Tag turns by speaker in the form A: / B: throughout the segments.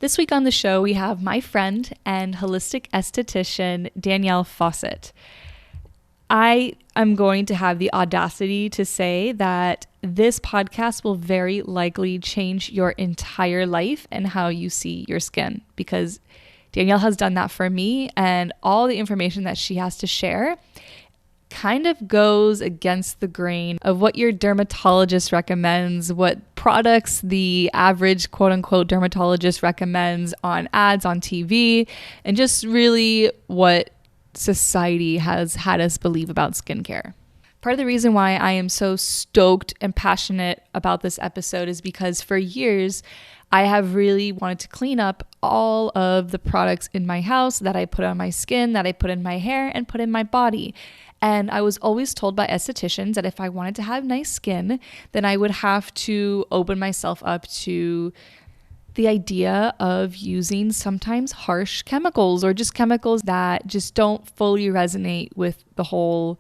A: This week on the show, we have my friend and holistic esthetician, Danielle Fawcett. I am going to have the audacity to say that this podcast will very likely change your entire life and how you see your skin, because Danielle has done that for me, and all the information that she has to share kind of goes against the grain of what your dermatologist recommends, what products the average quote unquote dermatologist recommends on ads on TV, and just really what society has had us believe about skincare. Part of the reason why I am so stoked and passionate about this episode is because for years, I have really wanted to clean up all of the products in my house that I put on my skin, that I put in my hair, and put in my body. And I was always told by estheticians that if I wanted to have nice skin, then I would have to open myself up to the idea of using sometimes harsh chemicals or just chemicals that just don't fully resonate with the whole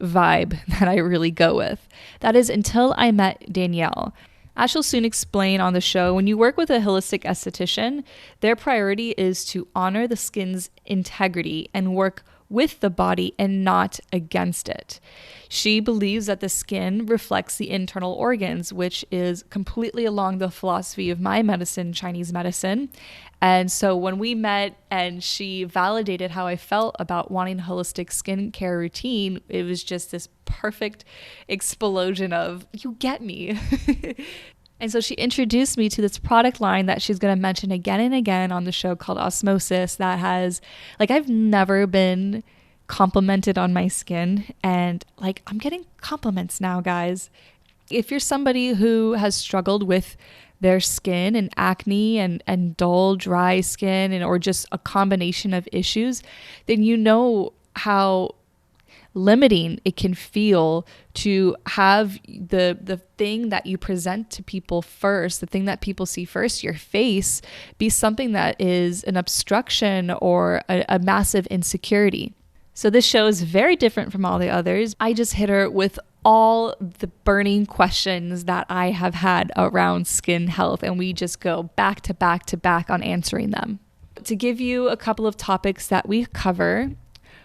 A: vibe that I really go with. That is until I met Danielle. As she'll soon explain on the show, when you work with a holistic esthetician, their priority is to honor the skin's integrity and work with the body and not against it. She believes that the skin reflects the internal organs, which is completely along the philosophy of my medicine, Chinese medicine. And so when we met and she validated how I felt about wanting a holistic skincare routine, it was just this perfect explosion of, you get me. And so she introduced me to this product line that she's going to mention again and again on the show called Osmosis that has, I've never been complimented on my skin. And I'm getting compliments now, guys. If you're somebody who has struggled with their skin and acne and dull, dry skin or just a combination of issues, then you know how limiting it can feel to have the thing that you present to people first, the thing that people see first, your face, be something that is an obstruction or a massive insecurity. So this show is very different from all the others. I just hit her with all the burning questions that I have had around skin health, and we just go back to back to back on answering them. To give you a couple of topics that we cover,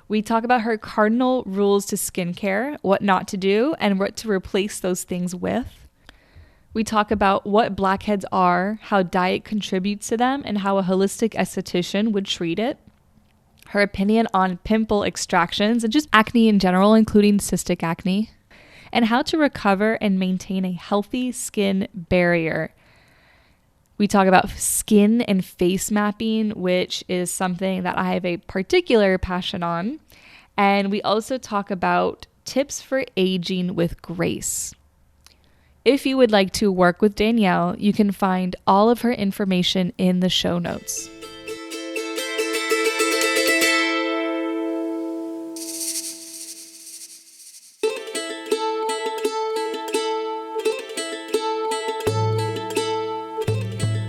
A: we talk about her cardinal rules to skincare, what not to do, and what to replace those things with. We talk about what blackheads are, how diet contributes to them, and how a holistic esthetician would treat it. Her opinion on pimple extractions and just acne in general, including cystic acne, and how to recover and maintain a healthy skin barrier. We talk about skin and face mapping, which is something that I have a particular passion on. And we also talk about tips for aging with grace. If you would like to work with Danielle, you can find all of her information in the show notes.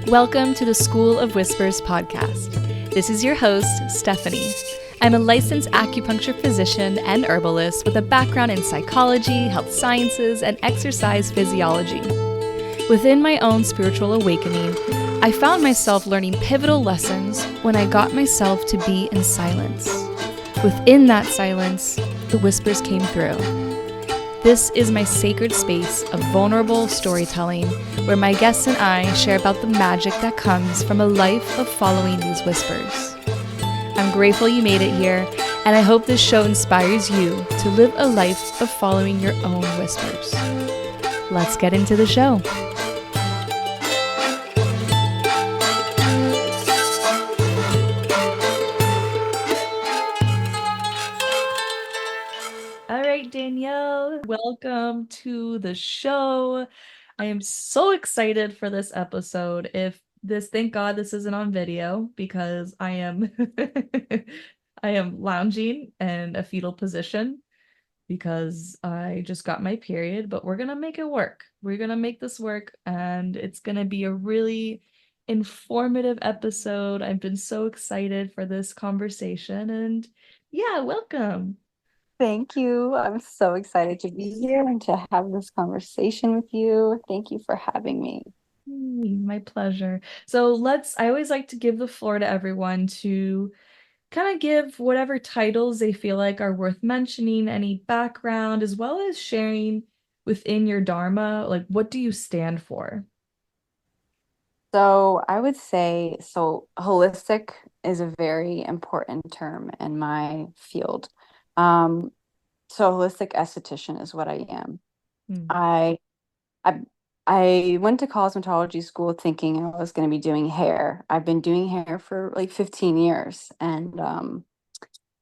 A: Welcome to the School of Whispers podcast. This is your host, Stephanie. I'm a licensed acupuncture physician and herbalist with a background in psychology, health sciences, and exercise physiology. Within my own spiritual awakening, I found myself learning pivotal lessons when I got myself to be in silence. Within that silence, the whispers came through. This is my sacred space of vulnerable storytelling where my guests and I share about the magic that comes from a life of following these whispers. I'm grateful you made it here, and I hope this show inspires you to live a life of following your own whispers. Let's get into the show. Danielle, welcome to the show. I am so excited for this episode. Thank God this isn't on video because I am I am lounging in a fetal position because I just got my period, but we're gonna make it work. We're gonna make this work, and it's gonna be a really informative episode. I've been so excited for this conversation, and yeah, welcome.
B: Thank you. I'm so excited to be here and to have this conversation with you. Thank you for having me.
A: My pleasure. So I always like to give the floor to everyone to kind of give whatever titles they feel like are worth mentioning, any background, as well as sharing within your Dharma, like what do you stand for?
B: So I would say, so holistic is a very important term in my field. Um, so holistic esthetician is what I am.
A: Hmm.
B: I I I went to cosmetology school thinking I was going to be doing hair. I've been doing hair for like 15 years, and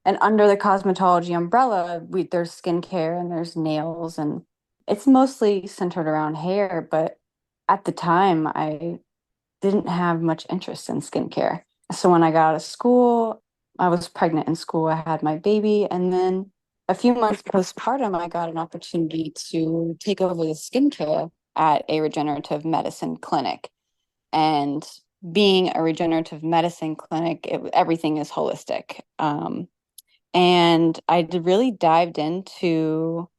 B: under the cosmetology umbrella, there's skincare and there's nails, and it's mostly centered around hair. But at the time, I didn't have much interest in skincare. So when I got out of school, I was pregnant in school. I had my baby, and then a few months postpartum, I got an opportunity to take over the skincare at a regenerative medicine clinic. And being a regenerative medicine clinic, everything is holistic. And really dived into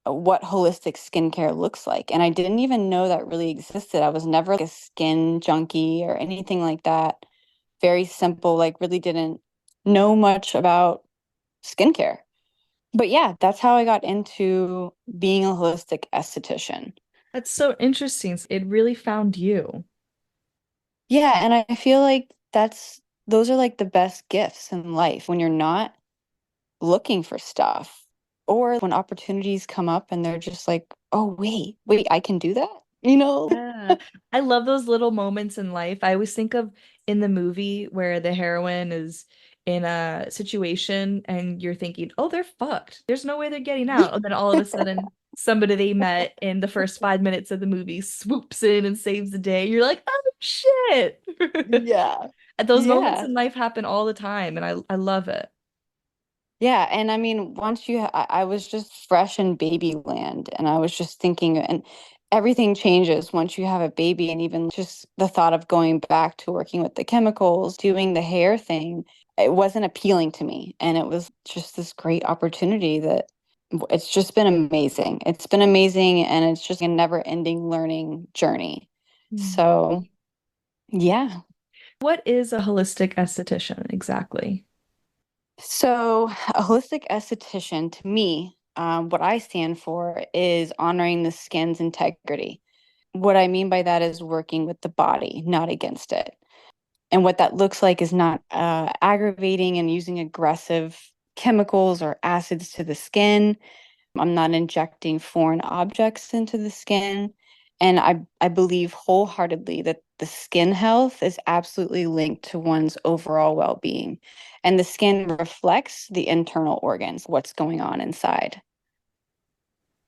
B: what holistic skincare looks like. And I didn't even know that really existed. I was never like a skin junkie or anything like that. Very simple, like really didn't know much about skincare. But yeah, that's how I got into being a holistic esthetician.
A: That's so interesting. It really found you.
B: Yeah, and I feel like those are like the best gifts in life when you're not looking for stuff or when opportunities come up and they're just like, oh, wait, I can do that? You know?
A: Yeah. I love those little moments in life. I always think of in the movie where the heroine is in a situation and you're thinking, oh, they're fucked. There's no way they're getting out. And then all of a sudden, somebody they met in the first 5 minutes of the movie swoops in and saves the day. You're like, oh, shit.
B: Yeah.
A: And those moments
B: Yeah.
A: in life happen all the time, and I love it.
B: Yeah. And I mean, I was just fresh in baby land and I was just thinking, and everything changes once you have a baby. And even just the thought of going back to working with the chemicals, doing the hair thing, it wasn't appealing to me. And it was just this great opportunity that it's just been amazing. It's been amazing. And it's just a never ending learning journey.
A: Hmm.
B: So, yeah.
A: What is a holistic esthetician exactly?
B: So, a holistic esthetician, to me, what I stand for is honoring the skin's integrity. What I mean by that is working with the body, not against it. And what that looks like is not aggravating and using aggressive chemicals or acids to the skin. I'm not injecting foreign objects into the skin. And I believe wholeheartedly that the skin health is absolutely linked to one's overall well being. And the skin reflects the internal organs, what's going on inside.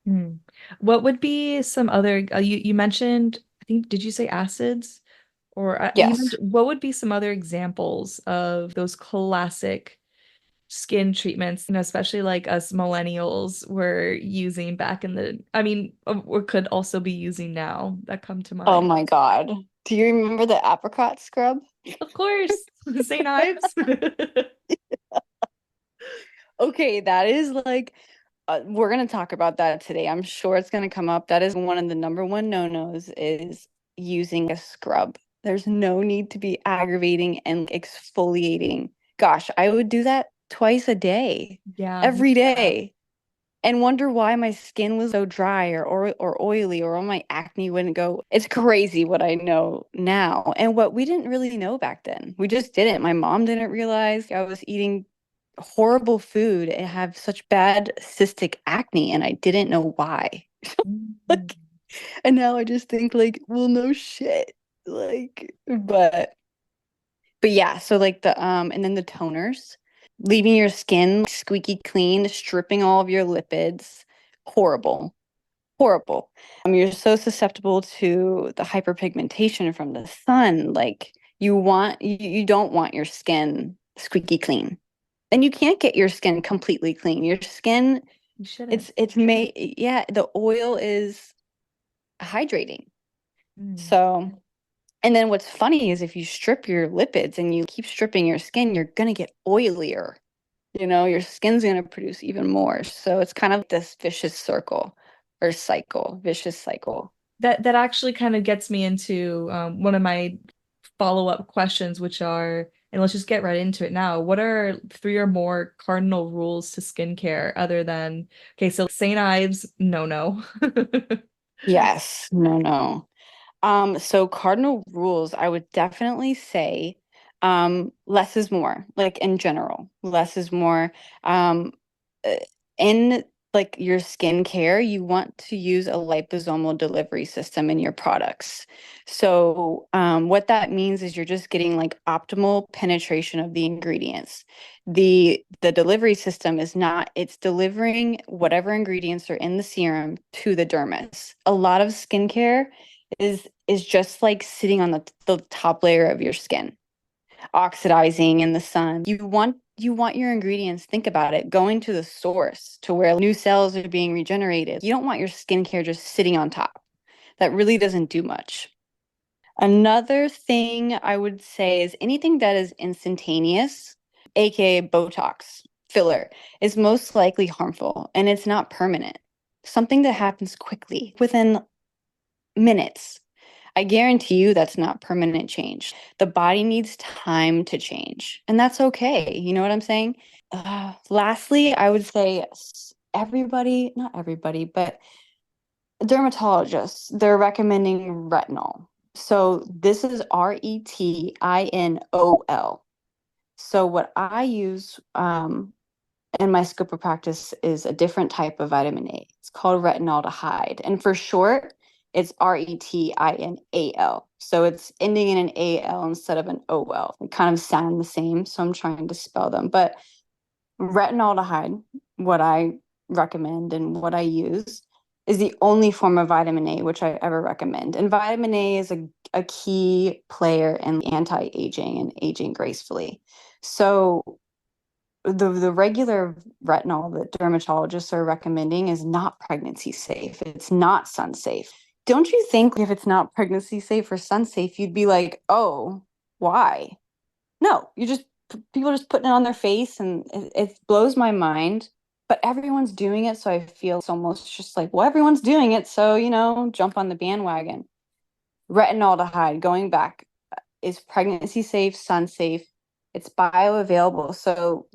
A: Hmm. What would be some other, you mentioned, I think, did you say acids? Or you
B: Yes.
A: mentioned, what would be some other examples of those classic skin treatments, especially like us millennials were using back in I mean, or could also be using now that come to
B: Oh
A: mind?
B: my God. Do you remember the apricot scrub?
A: Of course, St. Ives.
B: Okay, that is like, we're going to talk about that today. I'm sure it's going to come up. That is one of the number one no-nos is using a scrub. There's no need to be aggravating and exfoliating. Gosh, I would do that twice a day,
A: Yeah, me
B: every
A: too.
B: day, and wonder why my skin was so dry or oily or my acne wouldn't go. It's crazy what I know now and what we didn't really know back then. We just didn't. My mom didn't realize I was eating horrible food and have such bad cystic acne and I didn't know why.
A: Mm.
B: Like, and now I just think like, well, no shit. Like, but yeah, so like and then the toners, leaving your skin squeaky clean, stripping all of your lipids. Horrible. Horrible. You're so susceptible to the hyperpigmentation from the sun. Like you don't want your skin squeaky clean. And you can't get your skin completely clean. Your skin,
A: You shouldn't.
B: it's made, yeah, the oil is hydrating.
A: Mm.
B: So, and then what's funny is if you strip your lipids and you keep stripping your skin, you're gonna get oilier. Your skin's gonna produce even more. So it's kind of this vicious circle or cycle, vicious cycle.
A: that actually kind of gets me into one of my follow-up questions, which are, and let's just get right into it now. What are three or more cardinal rules to skincare other than, okay, so St. Ives, no, no.
B: Yes, no, no. So cardinal rules, I would definitely say, less is more, like in general, less is more. Uh, in like your skincare, you want to use a liposomal delivery system in your products. So, what that means is you're just getting like optimal penetration of the ingredients. The delivery system is not, it's delivering whatever ingredients are in the serum to the dermis. A lot of skincare is just like sitting on the top layer of your skin, oxidizing in the sun. You want your ingredients, think about it, going to the source to where new cells are being regenerated. You don't want your skincare just sitting on top. That really doesn't do much. Another thing I would say is anything that is instantaneous, aka Botox, filler, is most likely harmful and it's not permanent. Something that happens quickly within minutes. I guarantee you that's not permanent change. The body needs time to change, and that's okay. You know what I'm saying? Lastly, I would say everybody, not everybody, but dermatologists, they're recommending retinol. So this is retinol. So what I use in my scope of practice is a different type of vitamin A. It's called retinaldehyde. And for short, it's retinal. So it's ending in an AL instead of an OL. They kind of sound the same. So I'm trying to spell them. But retinaldehyde, what I recommend and what I use, is the only form of vitamin A which I ever recommend. And vitamin A is a key player in anti-aging and aging gracefully. So the regular retinol that dermatologists are recommending is not pregnancy safe. It's not sun safe. Don't you think if it's not pregnancy safe or sun safe, you'd be like, oh, why? No, you just people just putting it on their face, and it blows my mind. But everyone's doing it, so I feel it's almost just like, well, everyone's doing it, so jump on the bandwagon. Retinaldehyde, going back, is pregnancy safe, sun safe. It's bioavailable, so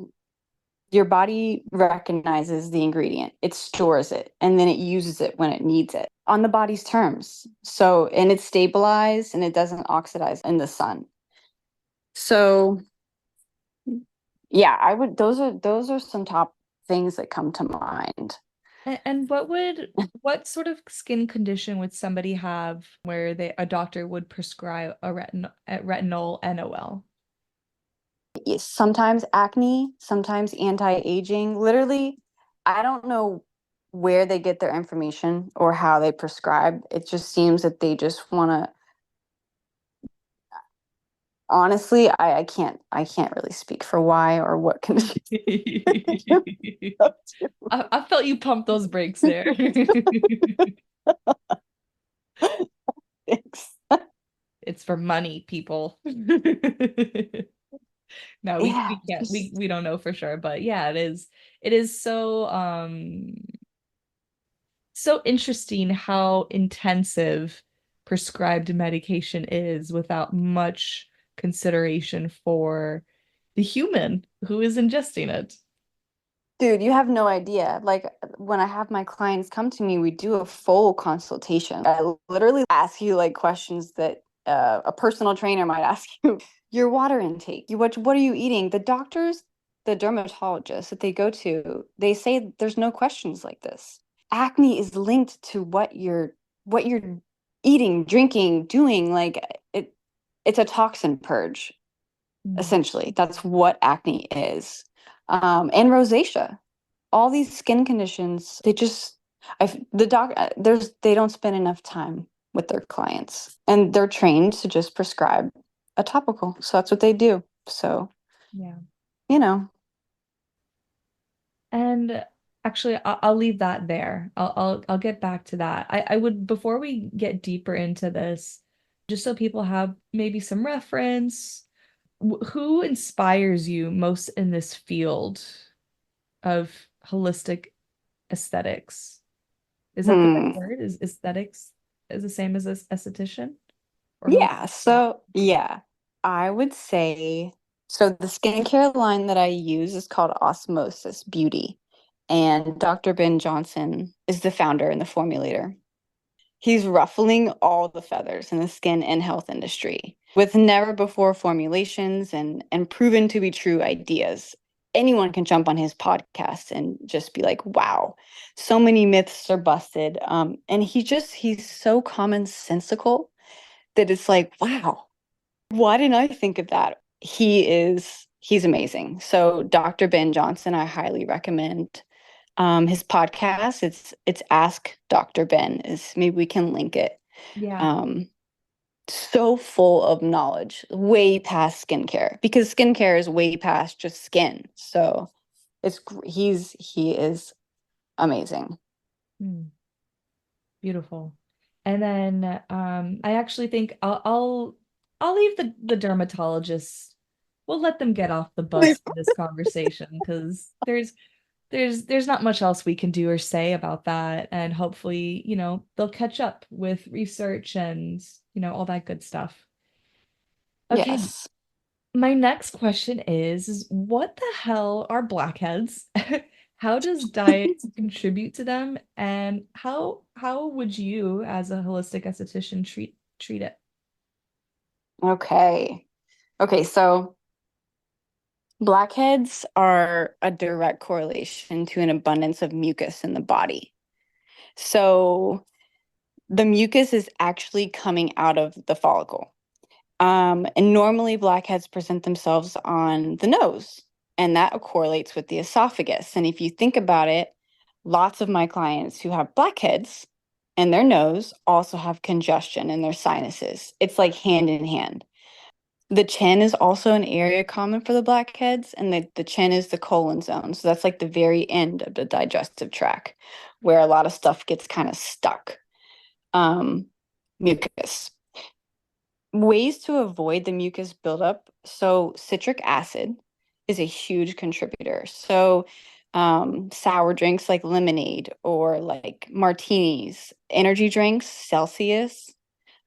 B: your body recognizes the ingredient, it stores it, and then it uses it when it needs it on the body's terms. So, and it's stabilized and it doesn't oxidize in the sun. So, yeah, those are some top things that come to mind.
A: And what sort of skin condition would somebody have where a doctor would prescribe a retinol NOL?
B: Sometimes acne, sometimes anti-aging. Literally, I don't know where they get their information or how they prescribe. It just seems that they just want to, honestly, I can't really speak for why or what conditions.
A: I felt you pump those brakes there.
B: Thanks.
A: It's for money, people. No,
B: Yeah,
A: we can't
B: just
A: we don't know for sure, but yeah, it is so so interesting how intensive prescribed medication is without much consideration for the human who is ingesting it.
B: dude, you have no idea. Like when I have my clients come to me, we do a full consultation. I literally ask you like questions that a personal trainer might ask you. Your water intake. What are you eating? The doctors, the dermatologists that they go to, they say there's no questions like this. Acne is linked to what you're eating, drinking, doing. Like it's a toxin purge,
A: Mm.
B: essentially. That's what acne is. And rosacea, all these skin conditions, they just the doc they don't spend enough time with their clients, and they're trained to just prescribe a topical, so that's what they do. So
A: Yeah.
B: you know
A: And actually, I'll leave that there. I'll get back to that. I would before we get deeper into this, just so people have maybe some reference, who inspires you most in this field of holistic aesthetics? Is that the right
B: hmm
A: word? Is aesthetics? is the same as this esthetician or
B: Yeah,
A: holistic?
B: so yeah, I would say so the skincare line that I use is called Osmosis Beauty, and Dr. Ben Johnson is the founder and the formulator. He's ruffling all the feathers in the skin and health industry with never before formulations and proven to be true ideas. Anyone can jump on his podcast and just be like, wow, so many myths are busted. And he's so commonsensical that it's like, wow, why didn't I think of that? He's amazing. So Dr. Ben Johnson, I highly recommend his podcast. It's Ask Dr. Ben. Is maybe we can link it.
A: Yeah.
B: Um, so full of knowledge, way past skincare because skincare is way past just skin. So he is amazing.
A: Hmm. Beautiful. And then I actually think I'll leave the dermatologists. We'll let them get off the bus in this conversation because there's not much else we can do or say about that. And hopefully, they'll catch up with research and, all that good stuff. Okay,
B: Yes.
A: my next question is what the hell are blackheads? How does diet contribute to them? And how would you, as a holistic esthetician, treat it?
B: Okay. Okay, so blackheads are a direct correlation to an abundance of mucus in the body. So the mucus is actually coming out of the follicle. And normally blackheads present themselves on the nose, and that correlates with the esophagus. And if you think about it, lots of my clients who have blackheads in their nose also have congestion in their sinuses. It's like hand in hand. The chin is also an area common for the blackheads, and the chin is the colon zone. So that's like the very end of the digestive tract where a lot of stuff gets kind of stuck. Um, Mucus. Ways to avoid the mucus buildup. So citric acid is a huge contributor. So sour drinks like lemonade or like martinis, energy drinks, Celsius.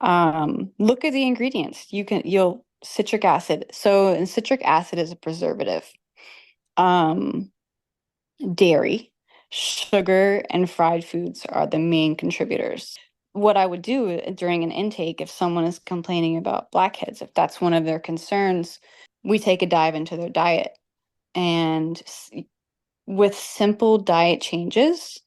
B: Look at the ingredients. You'll citric acid. So and citric acid is a preservative. Um, Dairy, sugar, and fried foods are the main contributors. What I would do during an intake, if someone is complaining about blackheads, if that's one of their concerns, we take a dive into their diet. And with simple diet changes,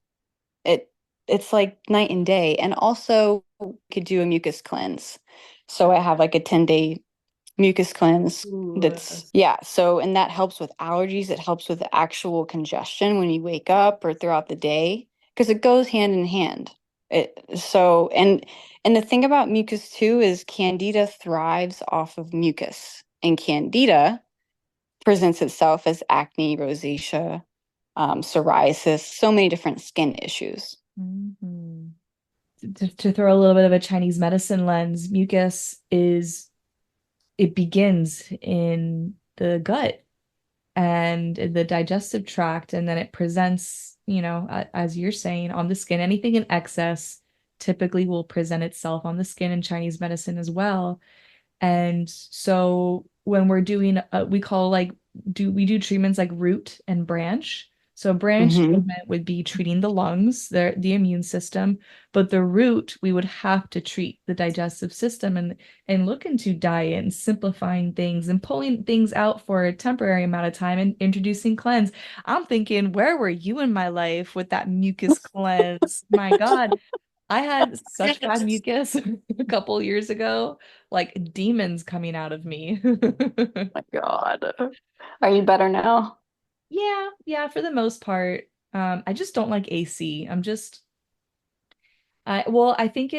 B: it it's like night and day. And also, we could do a mucus cleanse. So I have like a 10-day mucus cleanse
A: Ooh.
B: that's yeah, so and that helps with allergies. It helps with actual congestion when you wake up or throughout the day because it goes hand in hand. And the thing about mucus too is candida thrives off of mucus, and candida presents itself as acne, rosacea, psoriasis, so many different skin issues.
A: Mhm. To throw a little bit of a Chinese medicine lens, mucus it begins in the gut and the digestive tract, and then it presents, as you're saying, on the skin. Anything in excess typically will present itself on the skin in Chinese medicine as well. And so when we're doing, we do treatments like root and branch. So branch
B: Hmm.
A: treatment would be treating the lungs, the immune system, but the root we would have to treat the digestive system and look into diet and simplifying things and pulling things out for a temporary amount of time and introducing cleanse. I'm thinking, where were you in my life with that mucus cleanse? My God, I had such bad mucus a couple years ago, like demons coming out of me.
B: My God. Are you better now?
A: Yeah, yeah, for the most part. I just don't like AC. I think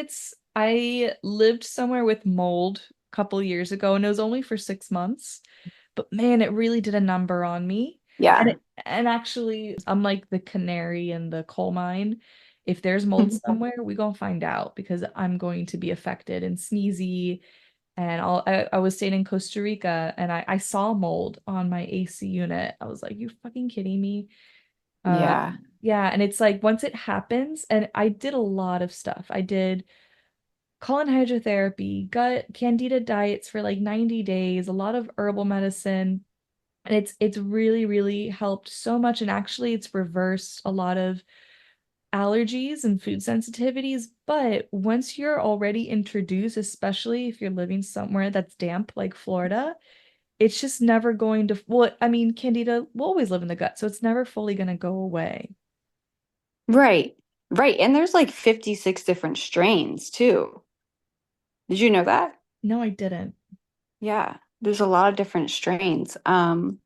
A: I lived somewhere with mold a couple years ago and it was only for 6 months. But man, it really did a number on me. And
B: Yeah.
A: and actually, unlike the canary in the coal mine, if there's mold somewhere, we gonna find out because I'm going to be affected and sneezy. And I was staying in Costa Rica and I saw mold on my AC unit. I was like, you fucking kidding me?
B: Yeah.
A: Yeah, and it's like once it happens, and I did a lot of stuff. I did colon hydrotherapy, gut candida diets for like 90 days, a lot of herbal medicine. And it's really, really helped so much. And actually it's reversed a lot of allergies and food sensitivities. But once you're already introduced, especially if you're living somewhere that's damp like Florida, it's just never going to, well, I mean, candida will always live in the gut, so it's never fully going to go away.
B: Right. Right. And there's like 56 different strains too. Did you know that?
A: No, I didn't.
B: Yeah. There's a lot of different strains. But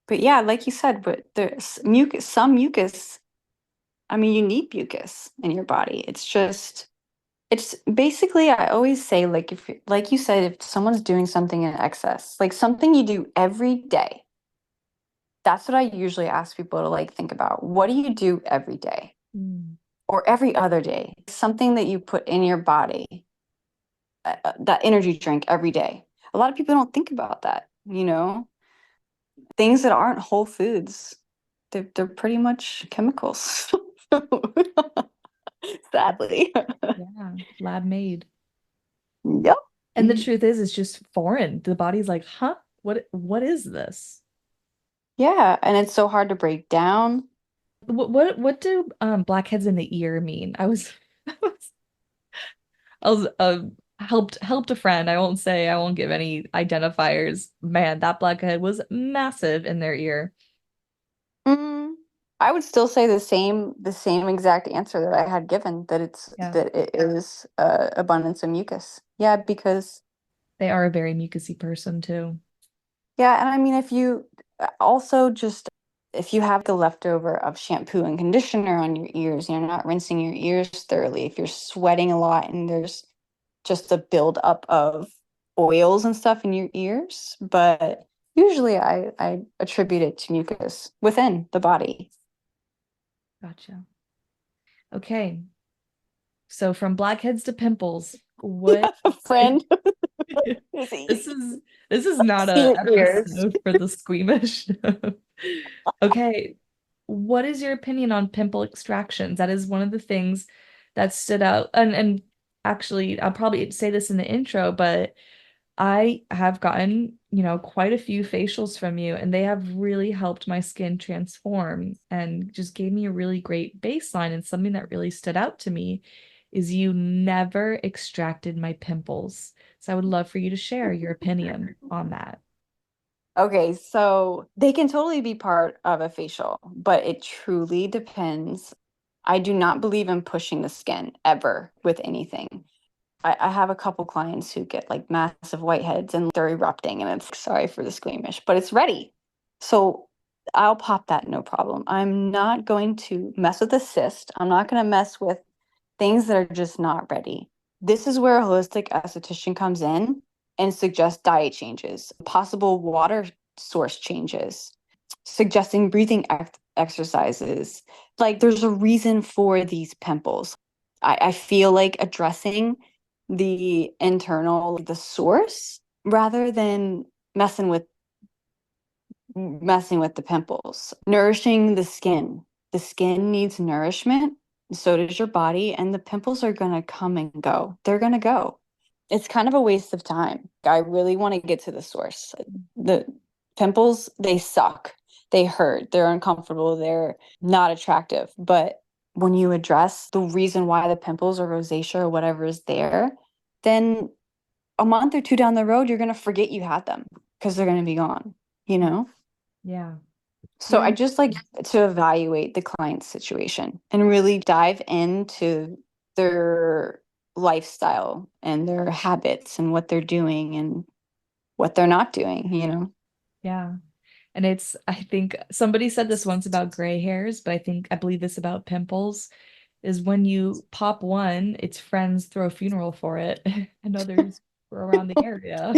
B: yeah, like you said, but there's mucus, some mucus, I mean, you need mucus in your body. It's basically, I always say, like, if, like you said, if someone's doing something in excess, like something you do every day, that's what I usually ask people to like think about. What do you do every day
A: Mm.
B: or every other day? Something that you put in your body, that energy drink every day. A lot of people don't think about that, you know? Things that aren't whole foods, they're pretty much chemicals. Sadly.
A: Yeah, lab made.
B: Yep.
A: And the truth is, it's just foreign. The body's like, huh? What is this?
B: Yeah, and it's so hard to break down.
A: What do blackheads in the ear mean? I was helped a friend. I won't give any identifiers. Man, that blackhead was massive in their ear.
B: Mm, I would still say the same exact answer that I had given,
A: Yeah.
B: that it is abundance of mucus. Yeah, because
A: They are a very mucusy person too.
B: yeah, and I mean if you also just if you have the leftover of shampoo and conditioner on your ears, you're not rinsing your ears thoroughly, if you're sweating a lot and there's just a buildup of oils and stuff in your ears, but usually I attribute it to mucus within the body.
A: Gotcha. Okay. So from blackheads to pimples,
B: Yeah,
A: what
B: friend.
A: this is this is not a
B: Your ears.
A: episode for the squeamish. Okay. What is your opinion on pimple extractions? That is one of the things that stood out. And actually, I'll probably say this in the intro, but I have gotten, quite a few facials from you, and they have really helped my skin transform and just gave me a really great baseline. And something that really stood out to me is you never extracted my pimples. So I would love for you to share your opinion on that.
B: Okay, so they can totally be part of a facial, but it truly depends. I do not believe in pushing the skin ever with anything. I have a couple clients who get like massive whiteheads and they're erupting, and it's sorry for the squeamish, but it's ready. So I'll pop that no problem. I'm not going to mess with a cyst. I'm not going to mess with things that are just not ready. This is where a holistic esthetician comes in and suggests diet changes, possible water source changes, suggesting breathing exercises. Like there's a reason for these pimples. I feel like addressing the internal, the source, rather than messing with the pimples. Nourishing the skin. The skin needs nourishment, so does your body, and the pimples are going to come and go. They're going to go. It's kind of a waste of time. I really want to get to the source. The pimples, they suck. They hurt. They're uncomfortable. They're not attractive. But when you address the reason why the pimples or rosacea or whatever is there, then a month or two down the road, you're going to forget you had them because they're going to be gone, you know?
A: Yeah.
B: So I
A: You're
B: just like to evaluate the client's situation and really dive into their lifestyle and their habits and what they're doing and what they're not doing, you know?
A: Yeah. And I think somebody said this once about gray hairs, but I believe this about pimples is when you pop one, its friends throw a funeral for it and others were around the area.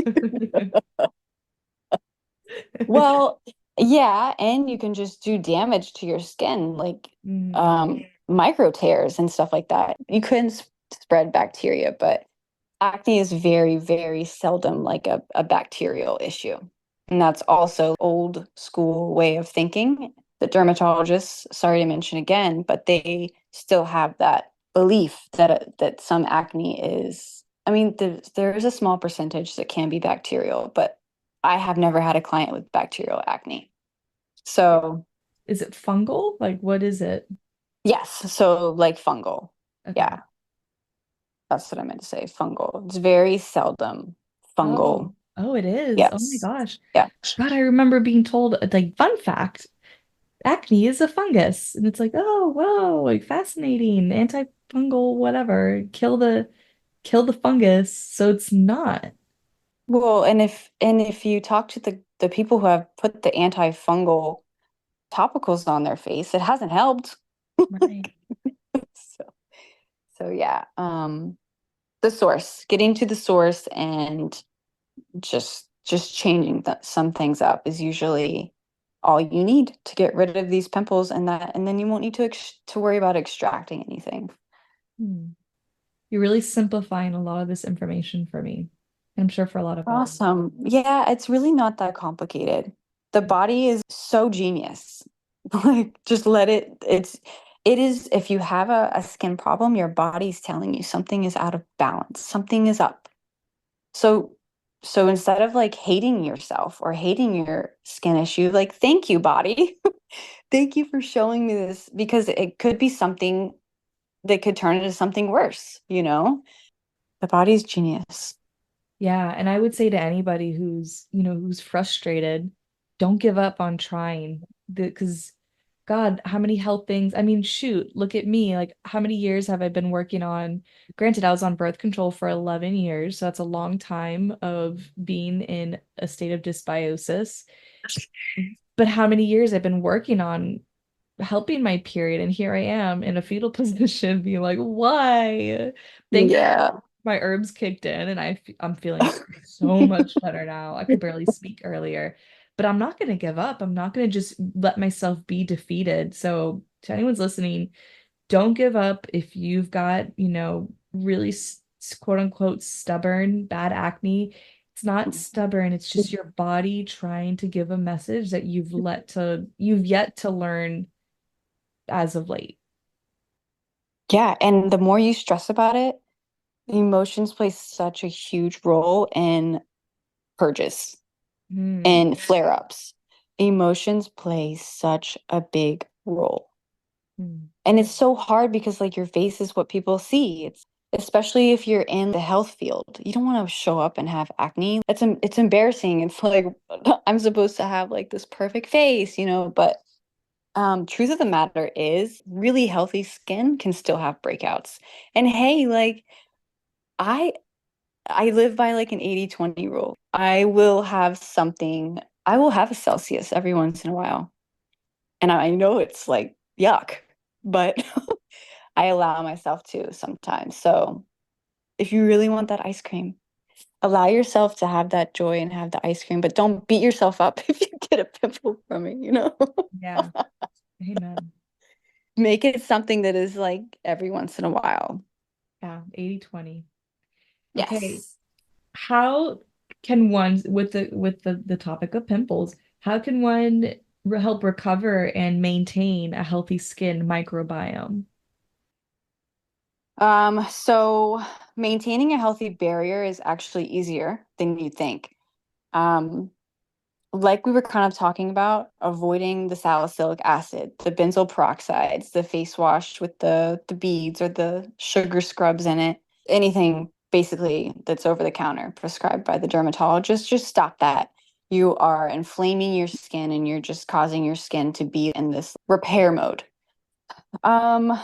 B: Well, yeah, and you can just do damage to your skin, like
A: Mm,
B: micro tears and stuff like that. You couldn't spread bacteria, but acne is very, very seldom like a bacterial issue. And that's also old school way of thinking. The dermatologists, sorry to mention again, but they still have that belief that some acne is, I mean, there is a small percentage that can be bacterial, but I have never had a client with bacterial acne. So,
A: Is it fungal? Like, what is it?
B: yes, so like fungal.
A: Okay.
B: Yeah, that's what I meant to say, fungal. It's very seldom
A: Oh,
B: fungal.
A: oh, it is. Oh my
B: Yes.
A: gosh.
B: Yeah.
A: God, I remember being told, like, fun fact, acne is a fungus. And it's like, oh, whoa, like fascinating. Antifungal, whatever. Kill the fungus. So it's not.
B: Well, and if you talk to the people who have put the antifungal topicals on their face, it hasn't helped.
A: Right.
B: So, so yeah, the source, getting to the source and just changing some things up is usually all you need to get rid of these pimples, and then you won't need to worry about extracting anything.
A: Hmm. You're really simplifying a lot of this information for me. I'm sure for a lot of others.
B: Awesome. Yeah, it's really not that complicated. The body is so genius. Like, just let it, it is, if you have a skin problem, your body's telling you something is out of balance, something is up. So, so instead of like hating yourself or hating your skin issue, like, thank you, body. Thank you for showing me this, because it could be something that could turn into something worse, you know? The body's genius.
A: Yeah, and I would say to anybody who's frustrated, don't give up on trying. Because God, how many health things? I mean, shoot, look at me. Like, how many years have I been working on? Granted, I was on birth control for 11 years, so that's a long time of being in a state of dysbiosis. But how many years I've been working on helping my period, and here I am in a fetal position, being like, why? Thank
B: Yeah.
A: my herbs kicked in and I'm feeling so much better now. I could barely speak earlier, but I'm not going to give up. I'm not going to just let myself be defeated. So to anyone's listening, don't give up if you've got, really quote unquote stubborn bad acne. It's not stubborn, it's just your body trying to give a message that you've yet to learn as of late.
B: Yeah, and the more you stress about it, emotions play such a huge role in purges
A: Hmm.
B: and flare-ups. Emotions play such a big role.
A: Hmm.
B: And it's so hard because like your face is what people see. It's especially if you're in the health field. You don't want to show up and have acne. It's embarrassing. It's like I'm supposed to have like this perfect face, but truth of the matter is really healthy skin can still have breakouts. And hey, like I I live by like an 80/20 rule. I will have a Celsius every once in a while. And I know it's like yuck, but I allow myself to sometimes. So if you really want that ice cream, allow yourself to have that joy and have the ice cream, but don't beat yourself up if you get a pimple from it.
A: Yeah. Amen.
B: Make it something that is like every once in a while.
A: Yeah, 80/20. Okay.
B: Yes.
A: How can one with the topic of pimples, how can one help recover and maintain a healthy skin microbiome?
B: So maintaining a healthy barrier is actually easier than you think. Um, like we were kind of talking about, avoiding the salicylic acid, the benzoyl peroxides, the face wash with the beads or the sugar scrubs in it, anything basically that's over the counter prescribed by the dermatologist, just stop that. You are inflaming your skin and you're just causing your skin to be in this repair mode. Um,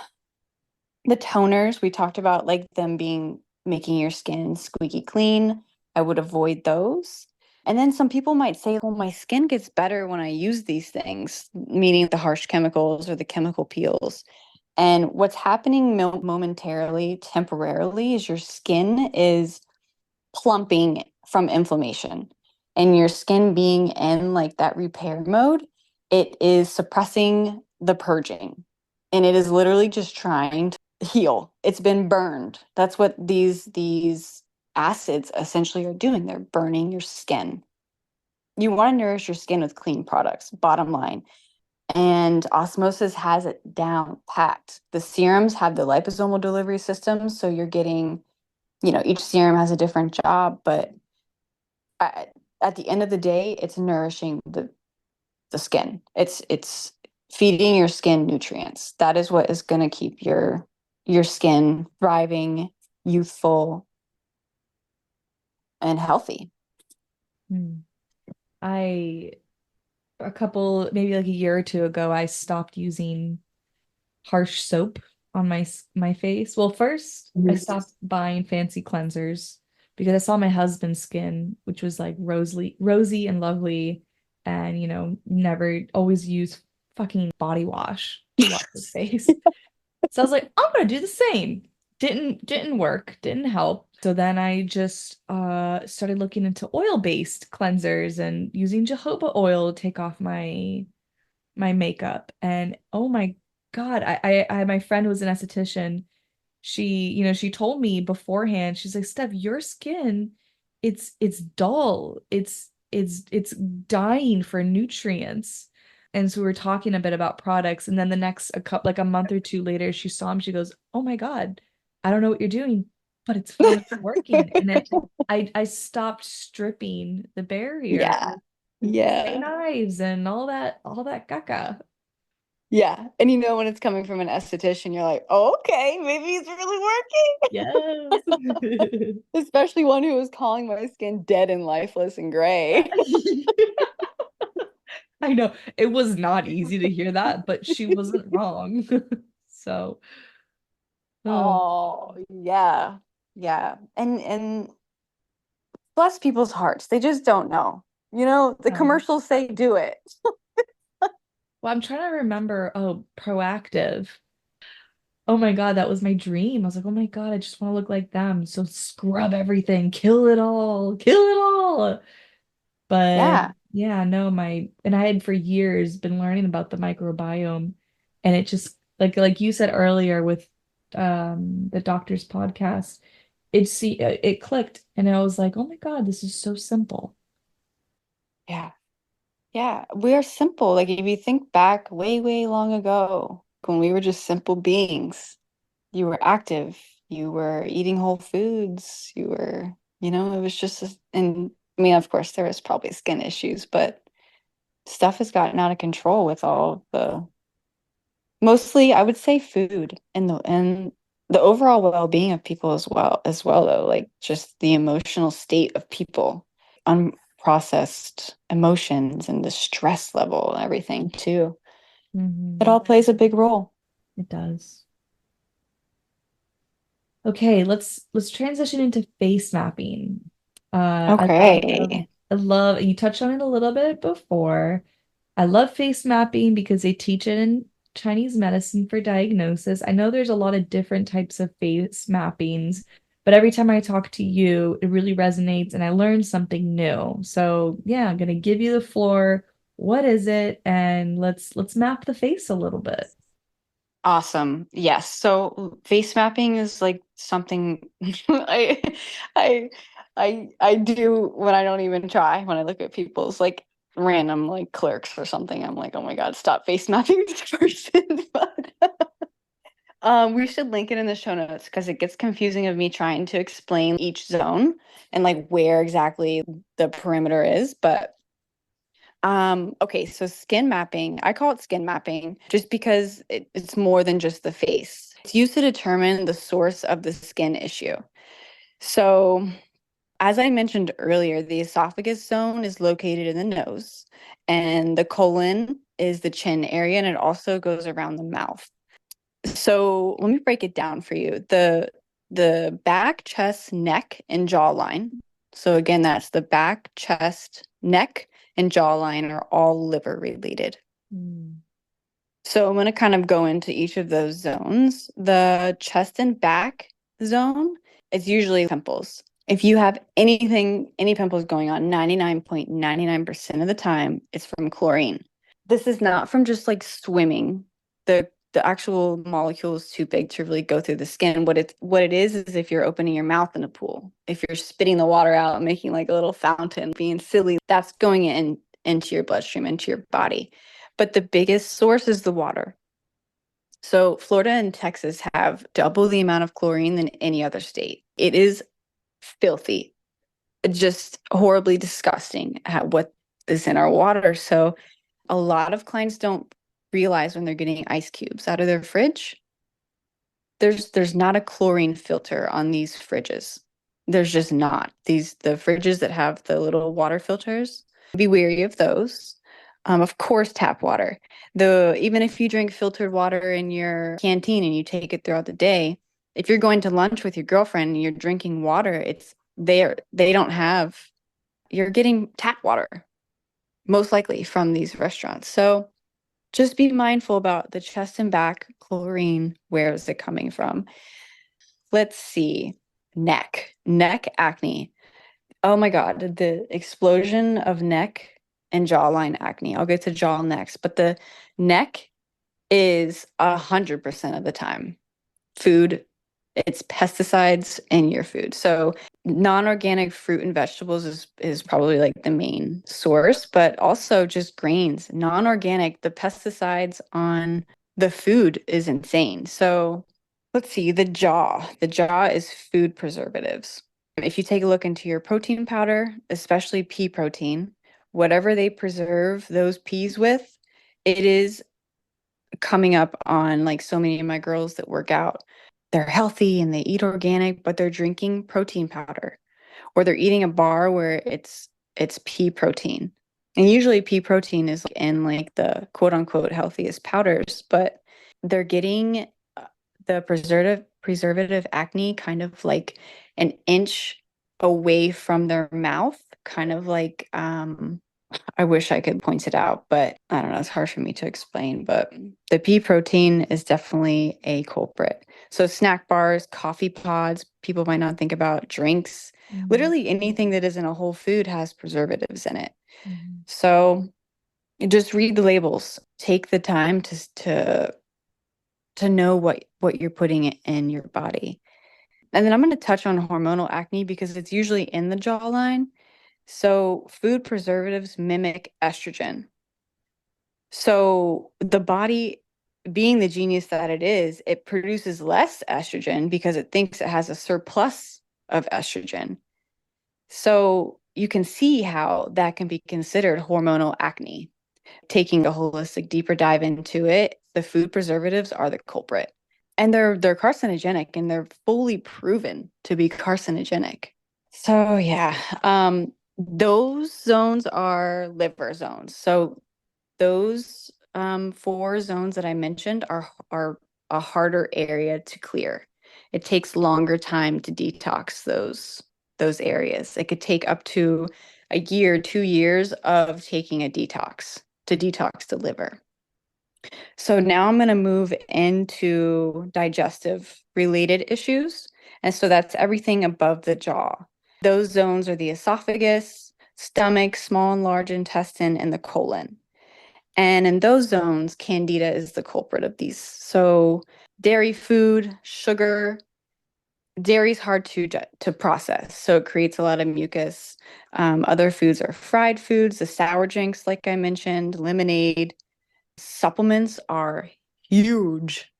B: the toners, we talked about like them being making your skin squeaky clean. I would avoid those. And then some people might say, well, my skin gets better when I use these things, meaning the harsh chemicals or the chemical peels. And what's happening momentarily, temporarily, is your skin is plumping from inflammation. And your skin being in like that repair mode, it is suppressing the purging. And it is literally just trying to heal. It's been burned. That's what these acids essentially are doing. They're burning your skin. You want to nourish your skin with clean products, bottom line. And Osmosis has it down packed. The serums have the liposomal delivery system, so you're getting, each serum has a different job, but at, at the end of the day, it's nourishing the skin. It's feeding your skin nutrients. That is what is going to keep your skin thriving, youthful, and healthy.
A: Hmm. I a couple maybe like a year or two ago, I stopped using harsh soap on my face. Well, first I
B: Mhm.
A: stopped buying fancy cleansers because I saw my husband's skin, which was like rosy and lovely, and never always use fucking body wash to wash his face. So I was like, I'm gonna do the same. Didn't work, didn't help. So then I just started looking into oil-based cleansers and using jojoba oil to take off my makeup. And oh my God, my friend was an esthetician. She told me beforehand, she's like, Steph, your skin, it's dull. It's dying for nutrients. And so we were talking a bit about products. And then the next a couple like a month or two later, she saw him, she goes, oh my God, I don't know what you're doing, but it's finally working. And then I stopped stripping the barrier
B: Yeah.
A: with
B: Yeah.
A: knives and all that caca.
B: Yeah. And when it's coming from an esthetician, you're like, oh, okay, maybe it's really working.
A: Yes.
B: Especially one who was calling my skin dead and lifeless and gray.
A: I know it was not easy to hear that, but she wasn't wrong. So, oh,
B: Oh, yeah. Yeah. And bless people's hearts. They just don't know. The
A: no.
B: commercials say do it.
A: Well, I'm trying to remember. Oh, proactive. Oh my God, that was my dream. I was like, oh my God, I just want to look like them. So scrub everything, kill it all, kill it all. But
B: Yeah.
A: yeah, no, and I had for years been learning about the microbiome, and it just like you said earlier with the doctor's podcast, it clicked, and I was like, oh my God, this is so simple.
B: Yeah. Yeah. We are simple. Like if you think back way, way long ago, when we were just simple beings, you were active, you were eating whole foods, it was just, and I mean, of course, there was probably skin issues, but stuff has gotten out of control with all the, mostly, I would say food and the overall well-being of people as well, though, like just the emotional state of people, unprocessed emotions and the stress level and everything too. It
A: Hmm.
B: all plays a big role.
A: It does. Okay, let's transition into face mapping.
B: Okay.
A: I love you touched on it a little bit before. I love face mapping because they teach it in Chinese medicine for diagnosis. I know there's a lot of different types of face mappings, but every time I talk to you, it really resonates and I learn something new. So, yeah, I'm gonna give you the floor. What is it? And let's map the face a little bit.
B: Awesome. Yes. So face mapping is like something I I I do when I don't even try, when I look at people's like random like clerks or something. I'm like, oh my God, stop face mapping this person. But we should link it in the show notes because it gets confusing of me trying to explain each zone and like where exactly the perimeter is. But okay, so skin mapping, I call it skin mapping just because it's more than just the face. It's used to determine the source of the skin issue. So, as I mentioned earlier, the esophagus zone is located in the nose, and the colon is the chin area, and it also goes around the mouth. So, let me break it down for you. The back, chest, neck, and jawline. So again, that's the back, chest, neck, and jawline are all liver related.
A: Mm.
B: So I'm going to kind of go into each of those zones. The chest and back zone is usually pimples. If you have any pimples going on, 99.99% of the time, it's from chlorine. This is not from just like swimming. The actual molecule is too big to really go through the skin. What it is if you're opening your mouth in a pool. If you're spitting the water out, making like a little fountain, being silly, that's going into your bloodstream, into your body. But the biggest source is the water. So Florida and Texas have double the amount of chlorine than any other state. It is filthy, just horribly disgusting what is in our water. So a lot of clients don't realize when they're getting ice cubes out of their fridge, there's not a chlorine filter on these fridges. There's just not. The fridges that have the little water filters, be wary of those. Of course, tap water. Even if you drink filtered water in your canteen and you take it throughout the day, if you're going to lunch with your girlfriend and you're drinking water, they don't have, you're getting tap water most likely from these restaurants. So just be mindful about the chest and back chlorine. Where is it coming from? Let's see. Neck acne. Oh my God, the explosion of neck and jawline acne. I'll get to jaw next, but the neck is 100% of the time food. It's pesticides in your food. So non-organic fruit and vegetables is probably like the main source, but also just grains. Non-organic, the pesticides on the food is insane. So let's see, the jaw. The jaw is food preservatives. If you take a look into your protein powder, especially pea protein, whatever they preserve those peas with, it is coming up on like so many of my girls that work out. They're healthy and they eat organic, but they're drinking protein powder or they're eating a bar where it's pea protein. And usually pea protein is in like the quote unquote healthiest powders, but they're getting the preservative acne kind of like an inch away from their mouth, kind of like I wish I could point it out, but I don't know. It's hard for me to explain. But the pea protein is definitely a culprit. So, snack bars, coffee pods, people might not think about drinks.
A: Mhm.
B: Literally anything that isn't a whole food has preservatives in it.
A: Mhm.
B: So, just read the labels. Take the time to know what you're putting in your body. And then I'm going to touch on hormonal acne because it's usually in the jawline. So, food preservatives mimic estrogen. So the body, being the genius that it is, it produces less estrogen because it thinks it has a surplus of estrogen. So you can see how that can be considered hormonal acne. Taking a holistic deeper dive into it, the food preservatives are the culprit. And they're carcinogenic and they're fully proven to be carcinogenic. So yeah, those zones are liver zones. So those four zones that I mentioned are a harder area to clear. It takes longer time to detox those areas. It could take up to a year, 2 years of taking a detox to detox the liver. So now I'm going to move into digestive related issues. And so that's everything above the jaw. Those zones are the esophagus, stomach, small and large intestine, and the colon. And in those zones, candida is the culprit of these. So dairy food, sugar, dairy is hard to process, so it creates a lot of mucus. Other foods are fried foods, the sour drinks, like I mentioned, lemonade. Supplements are huge.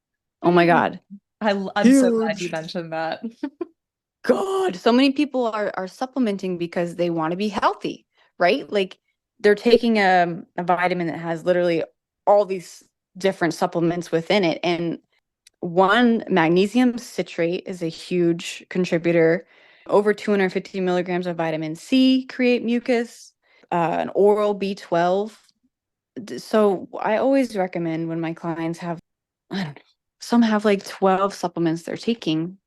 B: Oh my God,
A: I'm so glad you
B: huge.
A: mentioned that.
B: God, so many people are supplementing because they want to be healthy, right? Like they're taking a vitamin that has literally all these different supplements within it. And one, magnesium citrate is a huge contributor. Over 250 milligrams of vitamin C create mucus, an oral B12. So I always recommend when my clients have, I don't know, some have like 12 supplements they're taking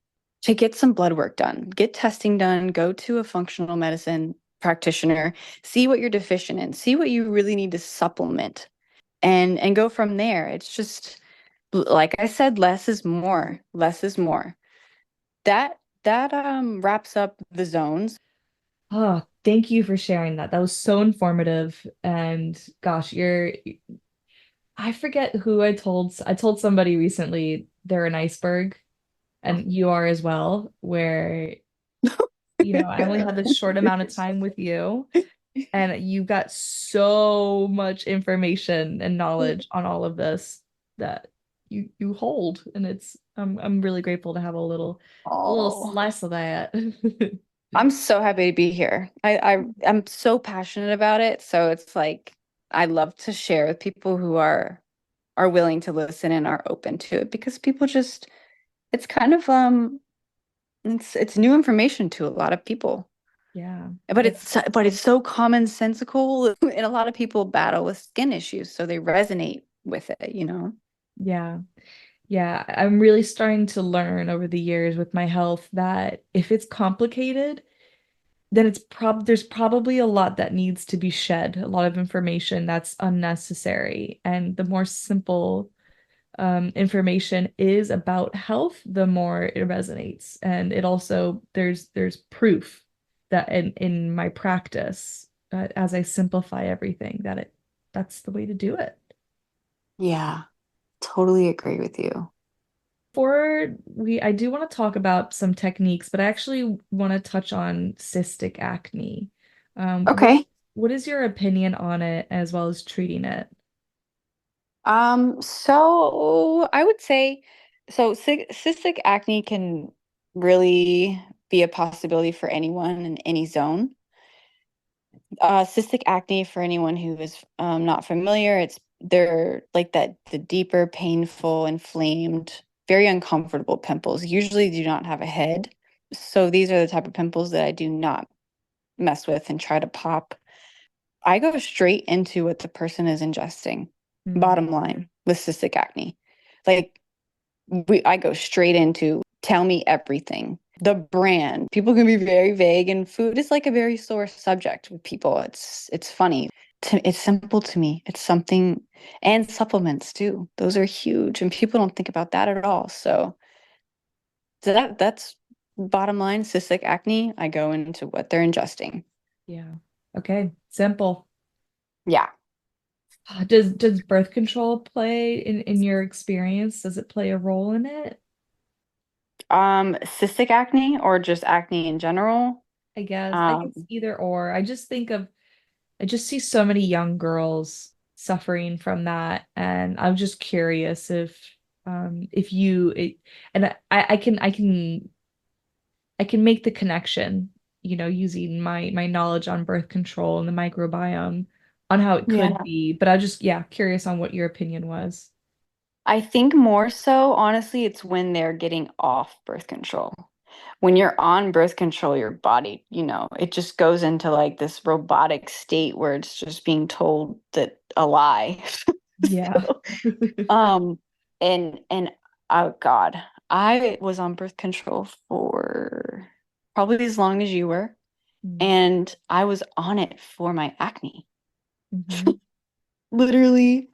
B: to get some blood work done, get testing done, go to a functional medicine practitioner, see what you're deficient in, see what you really need to supplement and go from there. It's just like I said, less is more. Less is more. That wraps up the zones.
A: Oh, thank you for sharing that. That was so informative. And gosh, I forget who I told somebody recently they're an iceberg, and you are as well, where I only had this short amount of time with you. And you got so much information and knowledge on all of this that you hold. And I'm really grateful to have a little
B: Oh,
A: slice of that.
B: I'm so happy to be here. I'm so passionate about it. So it's like I love to share with people who are willing to listen and are open to it because people just it's kind of it's new information to a lot of people.
A: Yeah.
B: But
A: Yeah.
B: it's so commonsensical and a lot of people battle with skin issues, so they resonate with it, you know?
A: Yeah. Yeah. I'm really starting to learn over the years with my health that if it's complicated, then there's probably a lot that needs to be shed, a lot of information that's unnecessary. And the more simple information is about health, the more it resonates. And it also there's proof that in my practice, as I simplify everything, that's the way to do it.
B: Yeah, totally agree with you.
A: I do want to talk about some techniques, but I actually want to touch on cystic acne. Um, what
B: Okay.
A: what is your opinion on it as well as treating it?
B: So I would say cystic acne can really be a possibility for anyone in any zone. Cystic acne, for anyone who is not familiar, they're like that the deeper, painful, inflamed, very uncomfortable pimples. Usually do not have a head. So these are the type of pimples that I do not mess with and try to pop. I go straight into what the person is ingesting.
A: Mm,
B: Bottom line with cystic acne. Like I go straight into tell me everything. The brand. People can be very vague and food is like a very sore subject with people. It's funny. It's simple to me. It's something and supplements too. Those are huge and people don't think about that at all. So that's bottom line cystic acne. I go into what they're ingesting.
A: yeah. Okay. Simple.
B: Yeah.
A: Does birth control play in your experience? Does it play a role in it?
B: Cystic acne or just acne in general.
A: I guess either or. I just see so many young girls suffering from that, and I'm just curious if you it, and I can make the connection, using my knowledge on birth control and the microbiome on how it could
B: Yeah.
A: be, but I just, yeah, curious on what your opinion was.
B: I think more so, honestly, it's when they're getting off birth control. When you're on birth control, your body, it just goes into like this robotic state where it's just being told that a lie.
A: Yeah.
B: So, um, and oh God, I was on birth control for probably as long as you were, and I was on it for my acne.
A: Mm-hmm.
B: Literally,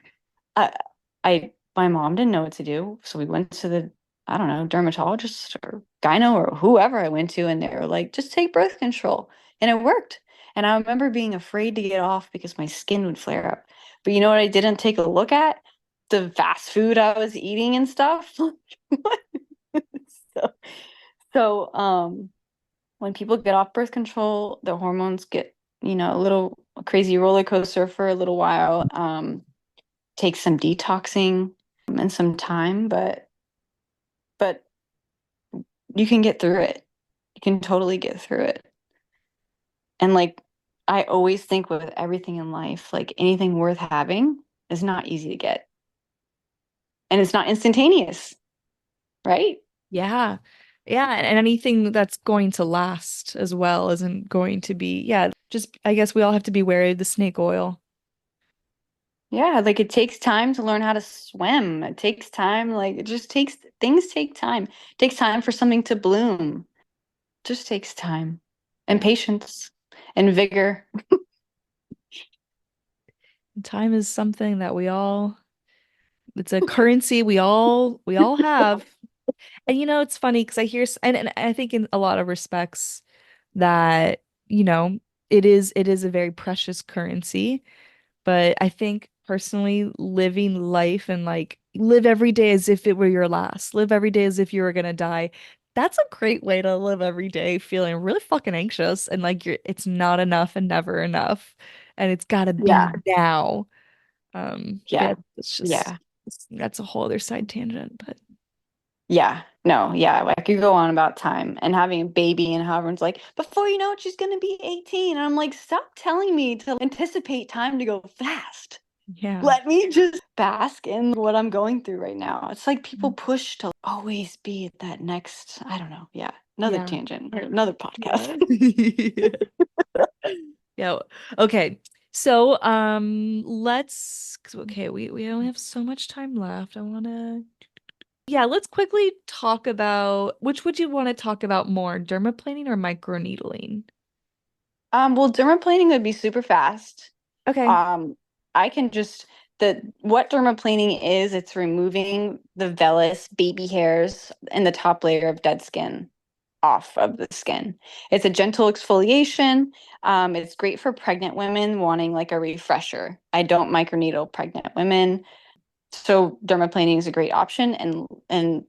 B: I, my mom didn't know what to do, so we went to the, I don't know, dermatologist or gyno or whoever I went to, and they were like, just take birth control, and it worked. And I remember being afraid to get off because my skin would flare up. But you know what? I didn't take a look at the fast food I was eating and stuff. so, so when people get off birth control, the hormones get, a little crazy roller coaster for a little while. Takes some detoxing and some time, but you can get through it. You can totally get through it. And like I always think with everything in life, like anything worth having is not easy to get. And it's not instantaneous, right?
A: Yeah. Yeah, and anything that's going to last as well isn't going to be, yeah, just I guess we all have to be wary of the snake oil.
B: Yeah, like it takes time to learn how to swim. It takes time, like it just takes things take time. It takes time for something to bloom. It just takes time and
A: Yeah.
B: patience and vigor.
A: Time is something that it's a currency we all have. And it's funny because I hear and I think in a lot of respects that, it is a very precious currency. But I think personally, living life and like live every day as if it were your last, live every day as if you were gonna die. That's a great way to live every day feeling really fucking anxious and like it's not enough and never enough and it's got to be
B: Yeah.
A: now. But
B: Yeah.
A: it's just
B: Yeah.
A: that's a whole other side tangent, but
B: Yeah. No, yeah. I could go on about time and having a baby and how everyone's like, before you know it, she's gonna be 18. And I'm like, stop telling me to anticipate time to go fast.
A: yeah.
B: Let me just bask in what I'm going through right now. It's like people push to always be at that next, I don't know. Yeah. Another
A: Yeah.
B: tangent or another
A: Yeah.
B: podcast.
A: Yeah. Okay. So, let's, 'cause, okay, we only have so much time left. I want to, yeah, let's quickly talk about which would you want to talk about more, dermaplaning or microneedling?
B: Well, dermaplaning would be super fast.
A: Okay.
B: Um, I can just the what dermaplaning is, it's removing the vellus baby hairs and the top layer of dead skin off of the skin. It's a gentle exfoliation. It's great for pregnant women wanting like a refresher. I don't microneedle pregnant women, so dermaplaning is a great option, and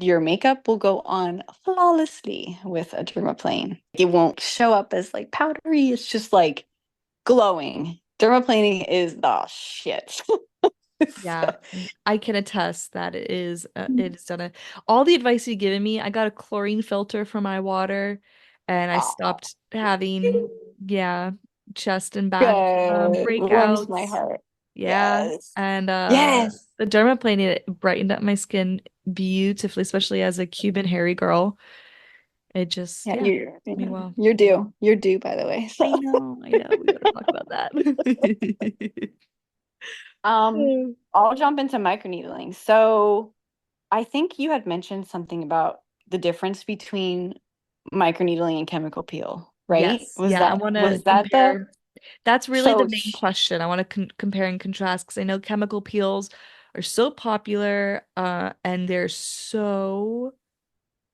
B: your makeup will go on flawlessly with a dermaplane. It won't show up as like powdery. It's just like glowing. Dermaplaning is the shit.
A: Yeah, I can attest that it is done all the advice you've given me. I got a chlorine filter for my water and I
B: Oh,
A: stopped having, yeah, chest and back
B: good. Warms my
A: breakouts.
B: heart.
A: Yeah.
B: Yes.
A: And
B: Yes.
A: the dermaplane it brightened up my skin beautifully, especially as a Cuban hairy girl. It just,
B: Yeah,
A: yeah, did me well.
B: you're due. You're due, by the way.
A: I
B: So,
A: know, I know. We gotta talk about that.
B: um, I'll jump into microneedling. So, I think you had mentioned something about the difference between microneedling and chemical peel, right?
A: Yes, yeah, I want to
B: Was that the
A: compare. That's really the
B: so
A: main question. I want to compare and contrast because I know chemical peels are so popular, and they're so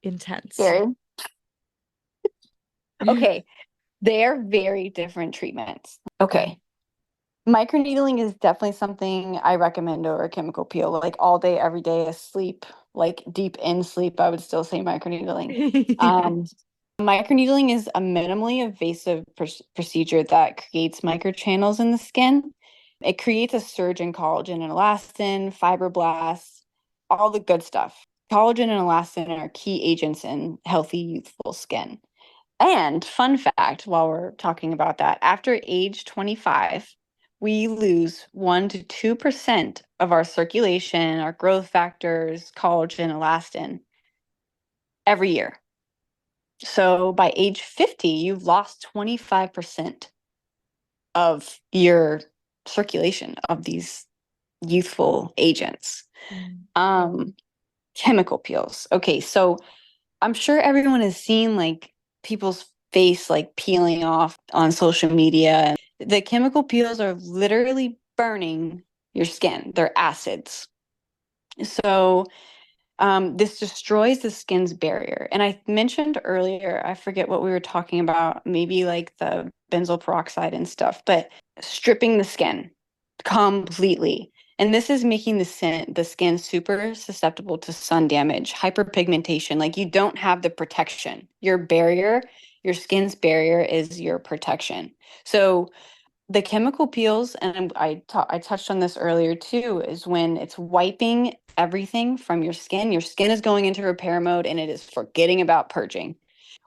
A: intense.
B: scary? Okay, they're very different treatments. Okay. Microneedling is definitely something I recommend over a chemical peel. Like all day, every day, asleep, like deep in sleep, I would still say microneedling. Um, Microneedling is a minimally invasive procedure that creates microchannels in the skin. It creates a surge in collagen and elastin, fibroblasts, all the good stuff. Collagen and elastin are key agents in healthy, youthful skin. And fun fact, while we're talking about that, after age 25, we lose 1 to 2% of our circulation, our growth factors, collagen, elastin every year. So by age 50, you've lost 25% of your circulation of these youthful agents.
A: Mm.
B: Um, Chemical peels. Okay, so I'm sure everyone has seen like people's face like peeling off on social media. The chemical peels are literally burning your skin. They're acids. So this destroys the skin's barrier. And I mentioned earlier, I forget what we were talking about, maybe like the benzoyl peroxide and stuff, but stripping the skin completely. And this is making the skin super susceptible to sun damage, hyperpigmentation. Like you don't have the protection. Your barrier, your skin's barrier is your protection. So the chemical peels, and I touched on this earlier too, is when it's wiping everything from your skin. Your skin is going into repair mode and it is forgetting about purging.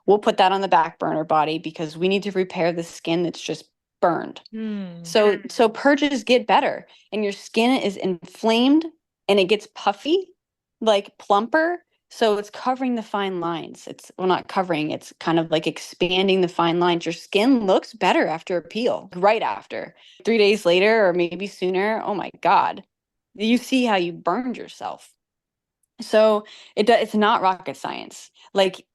B: We'll put that on the back burner body because we need to repair the skin that's just burned.
A: Hmm.
B: So purges get better and your skin is inflamed and it gets puffy, like plumper. So it's covering the fine lines. It's well, not covering, it's kind of like expanding the fine lines. Your skin looks better after a peel, right after. 3 days later, or maybe sooner, oh my God, you see how you burned yourself. So it's not rocket science. Like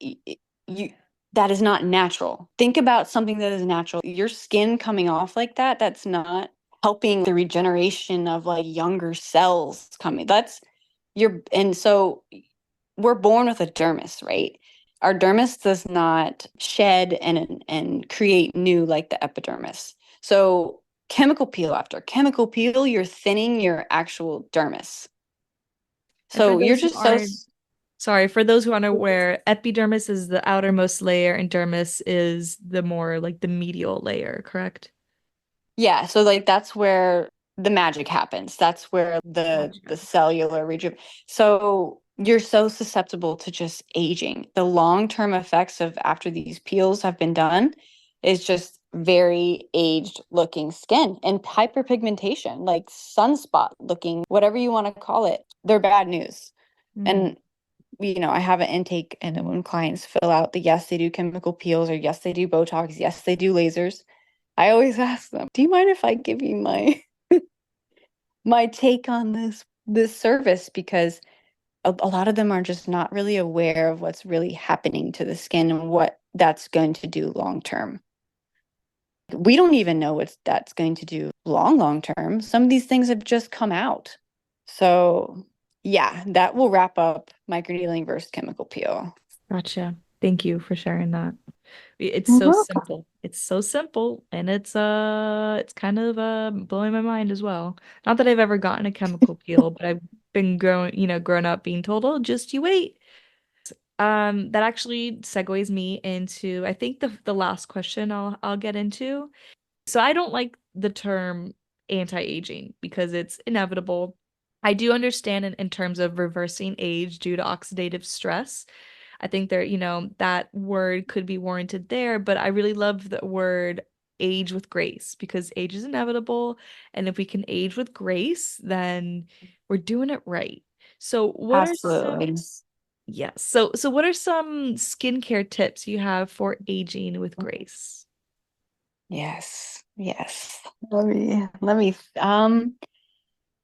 B: you that is not natural. Think about something that is natural. Your skin coming off like that, that's not helping the regeneration of like younger cells coming. That's your and so we're born with a dermis, right? Our dermis does not shed and create new like the epidermis. So chemical peel after chemical peel, you're thinning your actual dermis.
A: And for
B: So you're
A: those who
B: just so
A: aren't Sorry, for those who aren't aware, epidermis is the outermost layer and dermis is the more like the medial layer, correct?
B: Yeah, so like that's where the magic happens. That's where the
A: Gotcha.
B: cellular rejuve. So you're so susceptible to just aging. The long-term effects of after these peels have been done is just very aged looking skin and hyperpigmentation, like sunspot looking, whatever you want to call it. They're bad news.
A: Mm.
B: And I have an intake, and when clients fill out the yes, they do chemical peels, or yes, they do Botox, yes, they do lasers, I always ask them, do you mind if I give you my take on this service? Because a lot of them are just not really aware of what's really happening to the skin and what that's going to do long term. We don't even know what that's going to do long term. Some of these things have just come out. So yeah, that will wrap up microneedling versus chemical peel.
A: Gotcha. Thank you for sharing that. It's
B: You're
A: so
B: welcome.
A: simple. It's so simple and it's kind of blowing my mind as well. Not that I've ever gotten a chemical peel, but I've been grown up being told, "Oh, just you wait." That actually segues me into I think the last question I'll get into. So I don't like the term anti-aging because it's inevitable. I do understand in terms of reversing age due to oxidative stress. I think that word could be warranted there, but I really love the word age with grace because age is inevitable. And if we can age with grace, then we're doing it right. So what are some,
B: Absolutely.
A: yes. So what are some skincare tips you have for aging with grace?
B: Yes. Yes.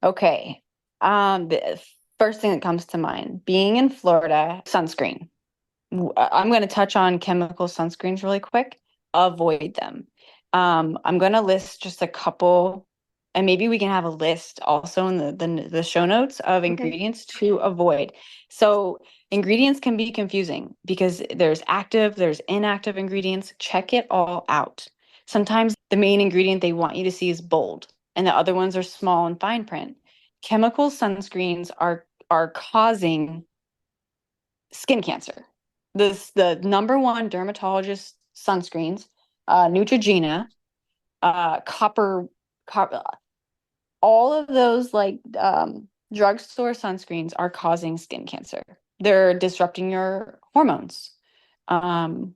B: Okay. The first thing that comes to mind, being in Florida, sunscreen. I'm going to touch on chemical sunscreens really quick. Avoid them. I'm going to list just a couple, and maybe we can have a list also in the show notes of
A: Okay.
B: ingredients to avoid. So ingredients can be confusing because there's active, there's inactive ingredients. Check it all out. Sometimes the main ingredient they want you to see is bold, and the other ones are small and fine print. Chemical sunscreens are causing skin cancer. The number one dermatologist sunscreens, Neutrogena, copper, all of those like drugstore sunscreens are causing skin cancer. They're disrupting your hormones. Um,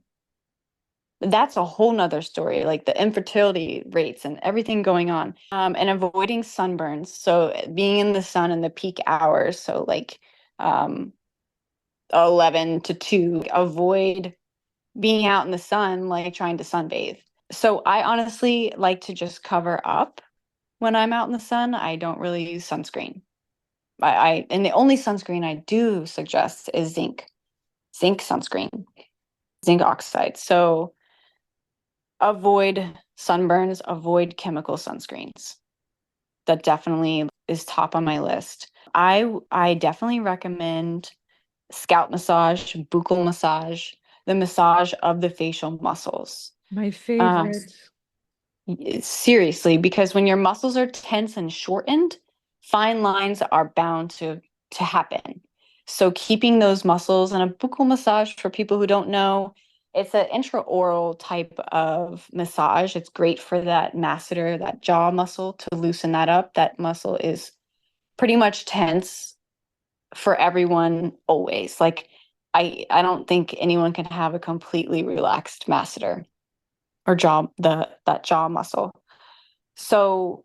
B: that's a whole nother story, like the infertility rates and everything going on. And avoiding sunburns. So being in the sun in the peak hours. So like 11 to 2, avoid being out in the sun, like trying to sunbathe. So I honestly like to just cover up when I'm out in the sun. I don't really use sunscreen. And the only sunscreen I do suggest is zinc sunscreen, zinc oxide. So avoid sunburns, avoid chemical sunscreens. That definitely is top on my list. I definitely recommend scalp massage, buccal massage, the massage of the facial muscles.
A: My
B: Um,
A: favorite.
B: Seriously, because when your muscles are tense and shortened, fine lines are bound to happen. So keeping those muscles, and a buccal massage, for people who don't know, it's an intraoral type of massage. It's great for that masseter, that jaw muscle, to loosen that up. That muscle is pretty much tense for everyone always. Like I don't think anyone can have a completely relaxed masseter or that jaw muscle. So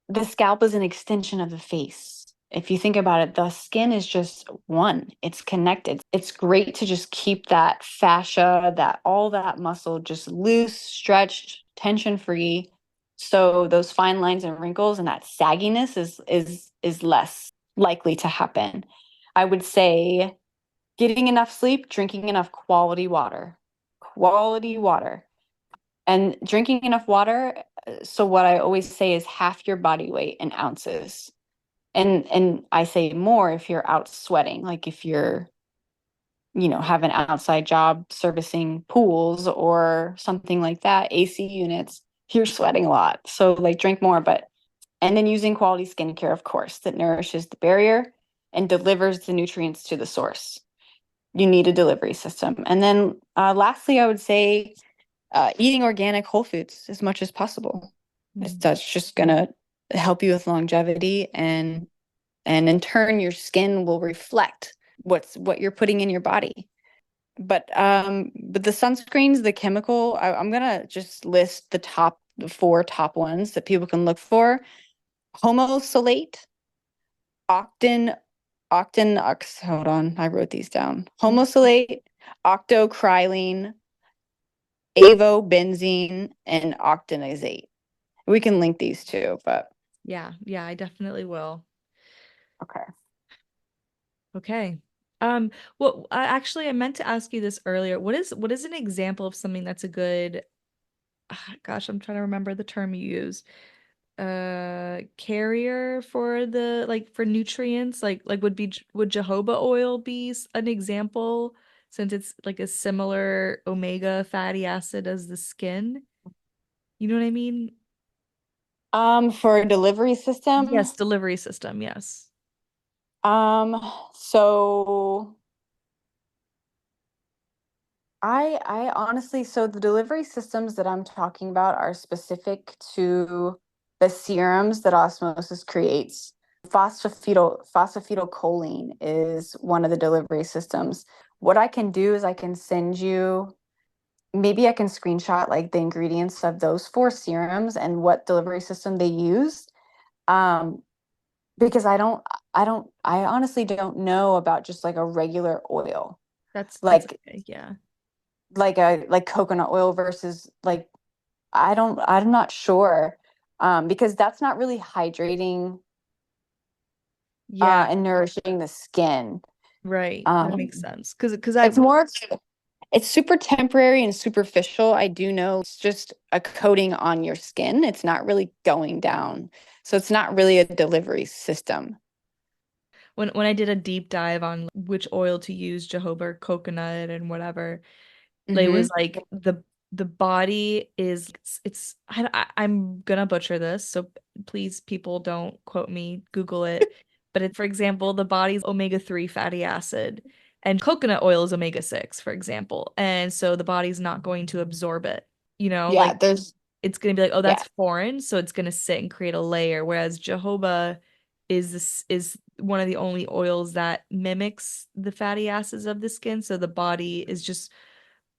B: the scalp is an extension of the face. If you think about it, the skin is just one. It's connected. It's great to just keep that fascia, that all that muscle just loose, stretched, tension free. So those fine lines and wrinkles and that sagginess is less likely to happen. I would say getting enough sleep, drinking enough quality water. Quality water. And drinking enough water, so what I always say is half your body weight in ounces. And I say more if you're out sweating, like if you're, have an outside job servicing pools or something like that, AC units, you're sweating a lot. So like drink more, and then using quality skincare, of course, that nourishes the barrier and delivers the nutrients to the source. you need a delivery system. And then lastly, I would say eating organic whole foods as much as possible.
A: Mm.
B: That's just gonna help you with longevity, and in turn your skin will reflect what you're putting in your body. But the sunscreens, the chemical, I'm gonna just list the four top ones that people can look for. Homosalate, octin, hold on, I wrote these down. Homosalate, octocrylene, avobenzene, and octinazate. We can link these two, but
A: Yeah, yeah, I definitely will.
B: okay.
A: Okay. Um, well, actually, I meant to ask you this earlier. What is an example of something that's a good, gosh, I'm trying to remember the term you use. Carrier for the like for nutrients, like would jojoba oil be an example since it's like a similar omega fatty acid as the skin? You know what I mean?
B: For a delivery
A: Yes,
B: system,
A: delivery system, yes.
B: um, so I honestly, so the delivery systems that I'm talking about are specific to the serums that osmosis creates. Phosphatidylcholine is one of the delivery systems. What I can do is I can send you, maybe I can screenshot like the ingredients of those four serums and what delivery system they use. Um, because I honestly don't know about just like a regular oil.
A: That's
B: Like
A: okay. Yeah.
B: like coconut oil versus like I'm not sure, because that's not really hydrating
A: Yeah,
B: and nourishing the skin.
A: right. That makes
B: um
A: sense. Because
B: it's
A: I've
B: more, it's super temporary and superficial. I do know it's just a coating on your skin. It's not really going down, so it's not really a delivery system.
A: when I did a deep dive on which oil to use, jojoba, coconut, and whatever, it was
B: Mm-hmm.
A: like the body is I'm gonna butcher this, so please people don't quote me, Google it. But it, for example, the body's omega-3 fatty acid and coconut oil is omega-6, for example. And so the body's not going to absorb it,
B: Yeah,
A: like
B: there's
A: it's going to be like, oh,
B: yeah.
A: that's foreign, so it's going to sit and create a layer. Whereas jojoba is one of the only oils that mimics the fatty acids of the skin, so the body is just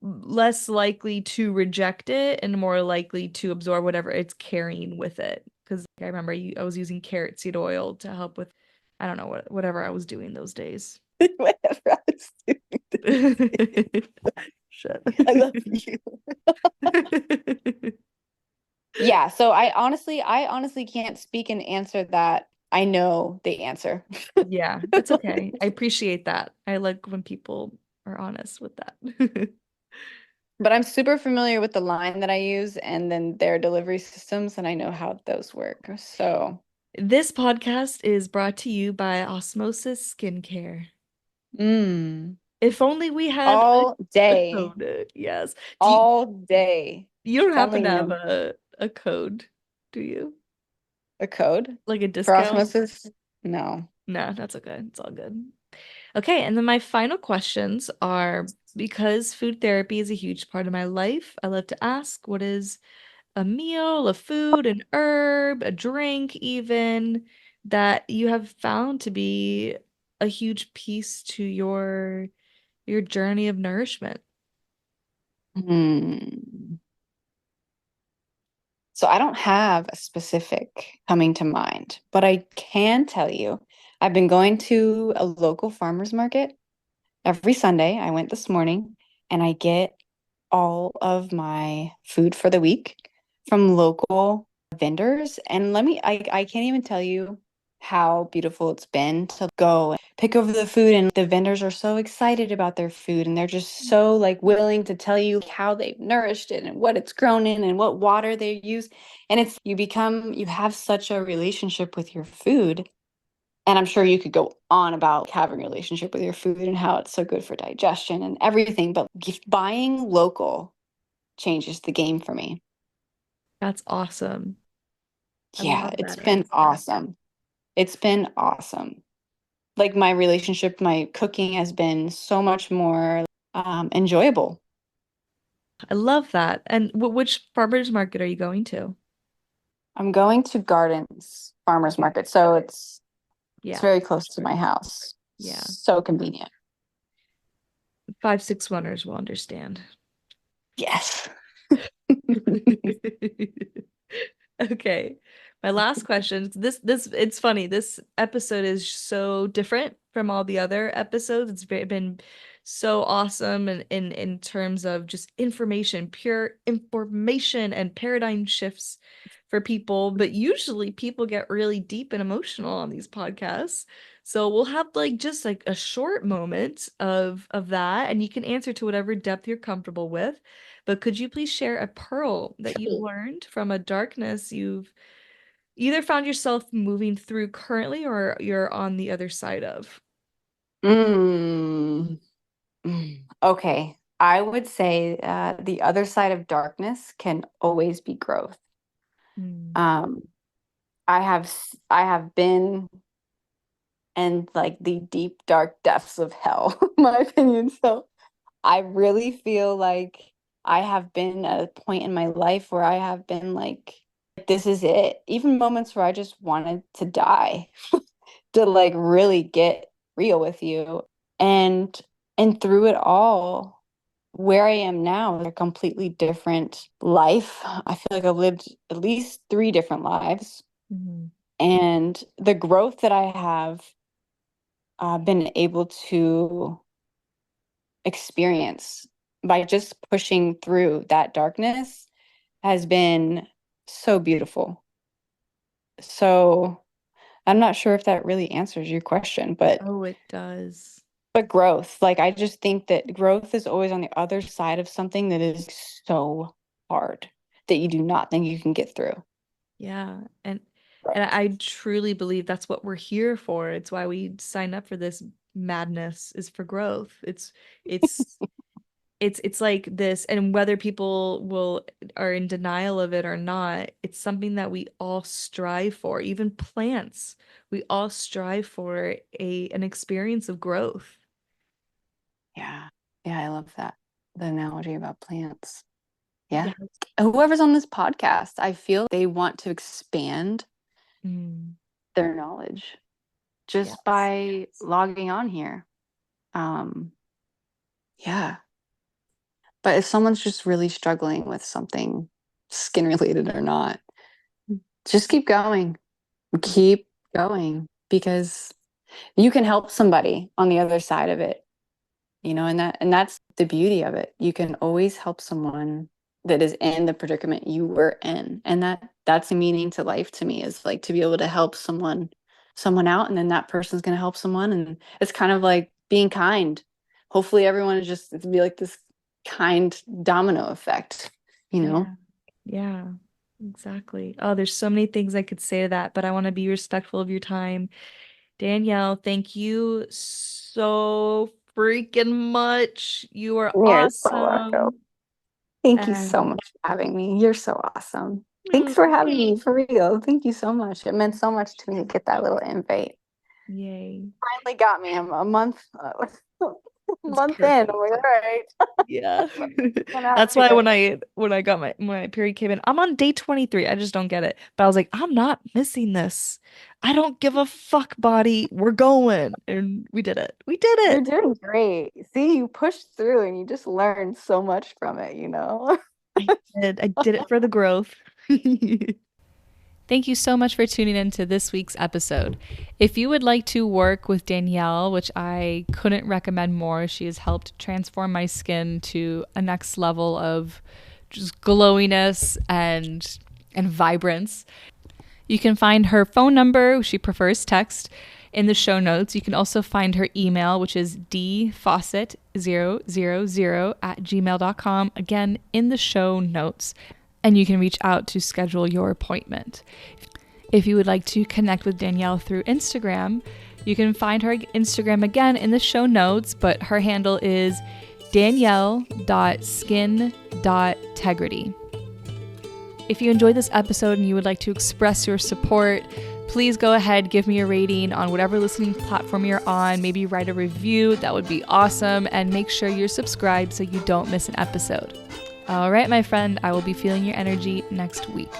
A: less likely to reject it and more likely to absorb whatever it's carrying with it. Because I remember I was using carrot seed oil to help with, I don't know whatever I was doing those days.
B: Whatever I was doing.
A: Shit.
B: I love you. Yeah, so I honestly can't speak and answer that. I know the answer.
A: Yeah, that's okay. I appreciate that. I like when people are honest with that.
B: But I'm super familiar with the line that I use and then their delivery systems, and I know how those work. So,
A: This podcast is brought to you by Osmosis Skincare.
B: mm,
A: If only we had
B: all
A: a
B: day,
A: code. Yes.
B: all day.
A: You don't
B: If
A: happen
B: only
A: to have
B: knew
A: a code, do you?
B: a code
A: Like a
B: for
A: discount?
B: osmosis. No.
A: No, that's okay. It's all good. Okay, and then my final questions are because food therapy is a huge part of my life, I love to ask what is a meal, a food, an herb, a drink, even that you have found to be a huge piece to your journey of nourishment.
B: Hmm. So I don't have a specific coming to mind, but I can tell you I've been going to a local farmer's market every Sunday. I went this morning and I get all of my food for the week from local vendors. And I can't even tell you how beautiful it's been to go and pick over the food. And the vendors are so excited about their food and they're just so like willing to tell you how they've nourished it and what it's grown in and what water they use. And you have such a relationship with your food, and I'm sure you could go on about having a relationship with your food and how it's so good for digestion and everything, but buying local changes the game for me.
A: That's awesome. I
B: Yeah,
A: love
B: it's
A: that
B: been
A: answer.
B: awesome. It's been awesome. like my relationship, my cooking has been so much more enjoyable.
A: I love that. And which farmers market are you going to?
B: I'm going to Gardens Farmers
A: Okay.
B: Market, so it's
A: Yeah.
B: very close to my house.
A: Yeah.
B: So convenient.
A: 5, 6 runners will understand.
B: Yes.
A: Okay. My last question. This it's funny. This episode is so different from all the other episodes. Been so awesome and in terms of just information, pure information and paradigm shifts for people, but usually people get really deep and emotional on these podcasts. So we'll have like just like a short moment of that and you can answer to whatever depth you're comfortable with. But could you please share a pearl that you've learned from a darkness you've either found yourself moving through currently or you're on the other side of?
B: Mm. Okay. I would say the other side of darkness can always be growth.
A: Mm.
B: Um, I have been in like the deep dark depths of hell, in my opinion. So I really feel like I have been at a point in my life where I have been like, this is it. Even moments where I just wanted to die, to like really get real with you. And through it all, where I am now is a completely different life. I feel like I've lived at least 3 different lives.
A: Mhm.
B: And the growth that I have been able to experience by just pushing through that darkness has been so beautiful. So I'm not sure if that really answers your question,
A: Oh, it does.
B: but growth, like I just think that growth is always on the other side of something that is so hard that you do not think you can get through.
A: Yeah. And I truly believe that's what we're here for. It's why we signed up for this madness is for growth. It's it's like this, and whether people will are in denial of it or not, it's something that we all strive for. Even plants, we all strive for an experience of growth.
B: Yeah. Yeah, I love that. The analogy about plants. Yeah.
A: Yeah.
B: Whoever's on this podcast, I feel they want to expand
A: Mm.
B: their knowledge just
A: Yes.
B: by logging on here. Um, yeah. But if someone's just really struggling with something, skin related or not, just keep going. Keep going because you can help somebody on the other side of it, and that's the beauty of it. You can always help someone that is in the predicament you were in. And that's a meaning to life to me, is like to be able to help someone out, and then that person's going to help someone, and it's kind of like being kind. Hopefully everyone is just to be like this kind domino effect, you know.
A: Yeah. Yeah. Exactly. Oh, there's so many things I could say to that, but I want to be respectful of your time. Danielle, thank you so freaking much. You are
B: You're so welcome.
A: awesome.
B: Thank you so
A: And
B: much for having me. You're so awesome. Thanks
A: mm,
B: for having me, for real. Thank you so much. It meant so much to me to get that little invite.
A: yay.
B: Finally got me a month, a
A: It's
B: month in. I'm
A: perfect.
B: like, all right,
A: Yeah.
B: I'm out
A: That's why
B: here.
A: when I got my period came in, I'm on day 23. I just don't get it. But I was like, I'm not missing this. I don't give a fuck, body. We're going. And we did it. We did
B: You're
A: it.
B: doing great. See, you pushed through and you just learned so much from it, you know?
A: I did. I did it for the growth. Thank you so much for tuning in to this week's episode. If you would like to work with Danielle, which I couldn't recommend more, she has helped transform my skin to a next level of just glowiness and vibrance. You can find her phone number, she prefers text, in the show notes. You can also find her email, which is dfawcett000@gmail.com, again, in the show notes. And you can reach out to schedule your appointment. If you would like to connect with Danielle through Instagram, you can find her Instagram again in the show notes, but her handle is danielle.skin.tegrity. If you enjoyed this episode and you would like to express your support, please go ahead, give me a rating on whatever listening platform you're on. Maybe write a review. That would be awesome. And make sure you're subscribed so you don't miss an episode. All right, my friend, I will be feeling your energy next week.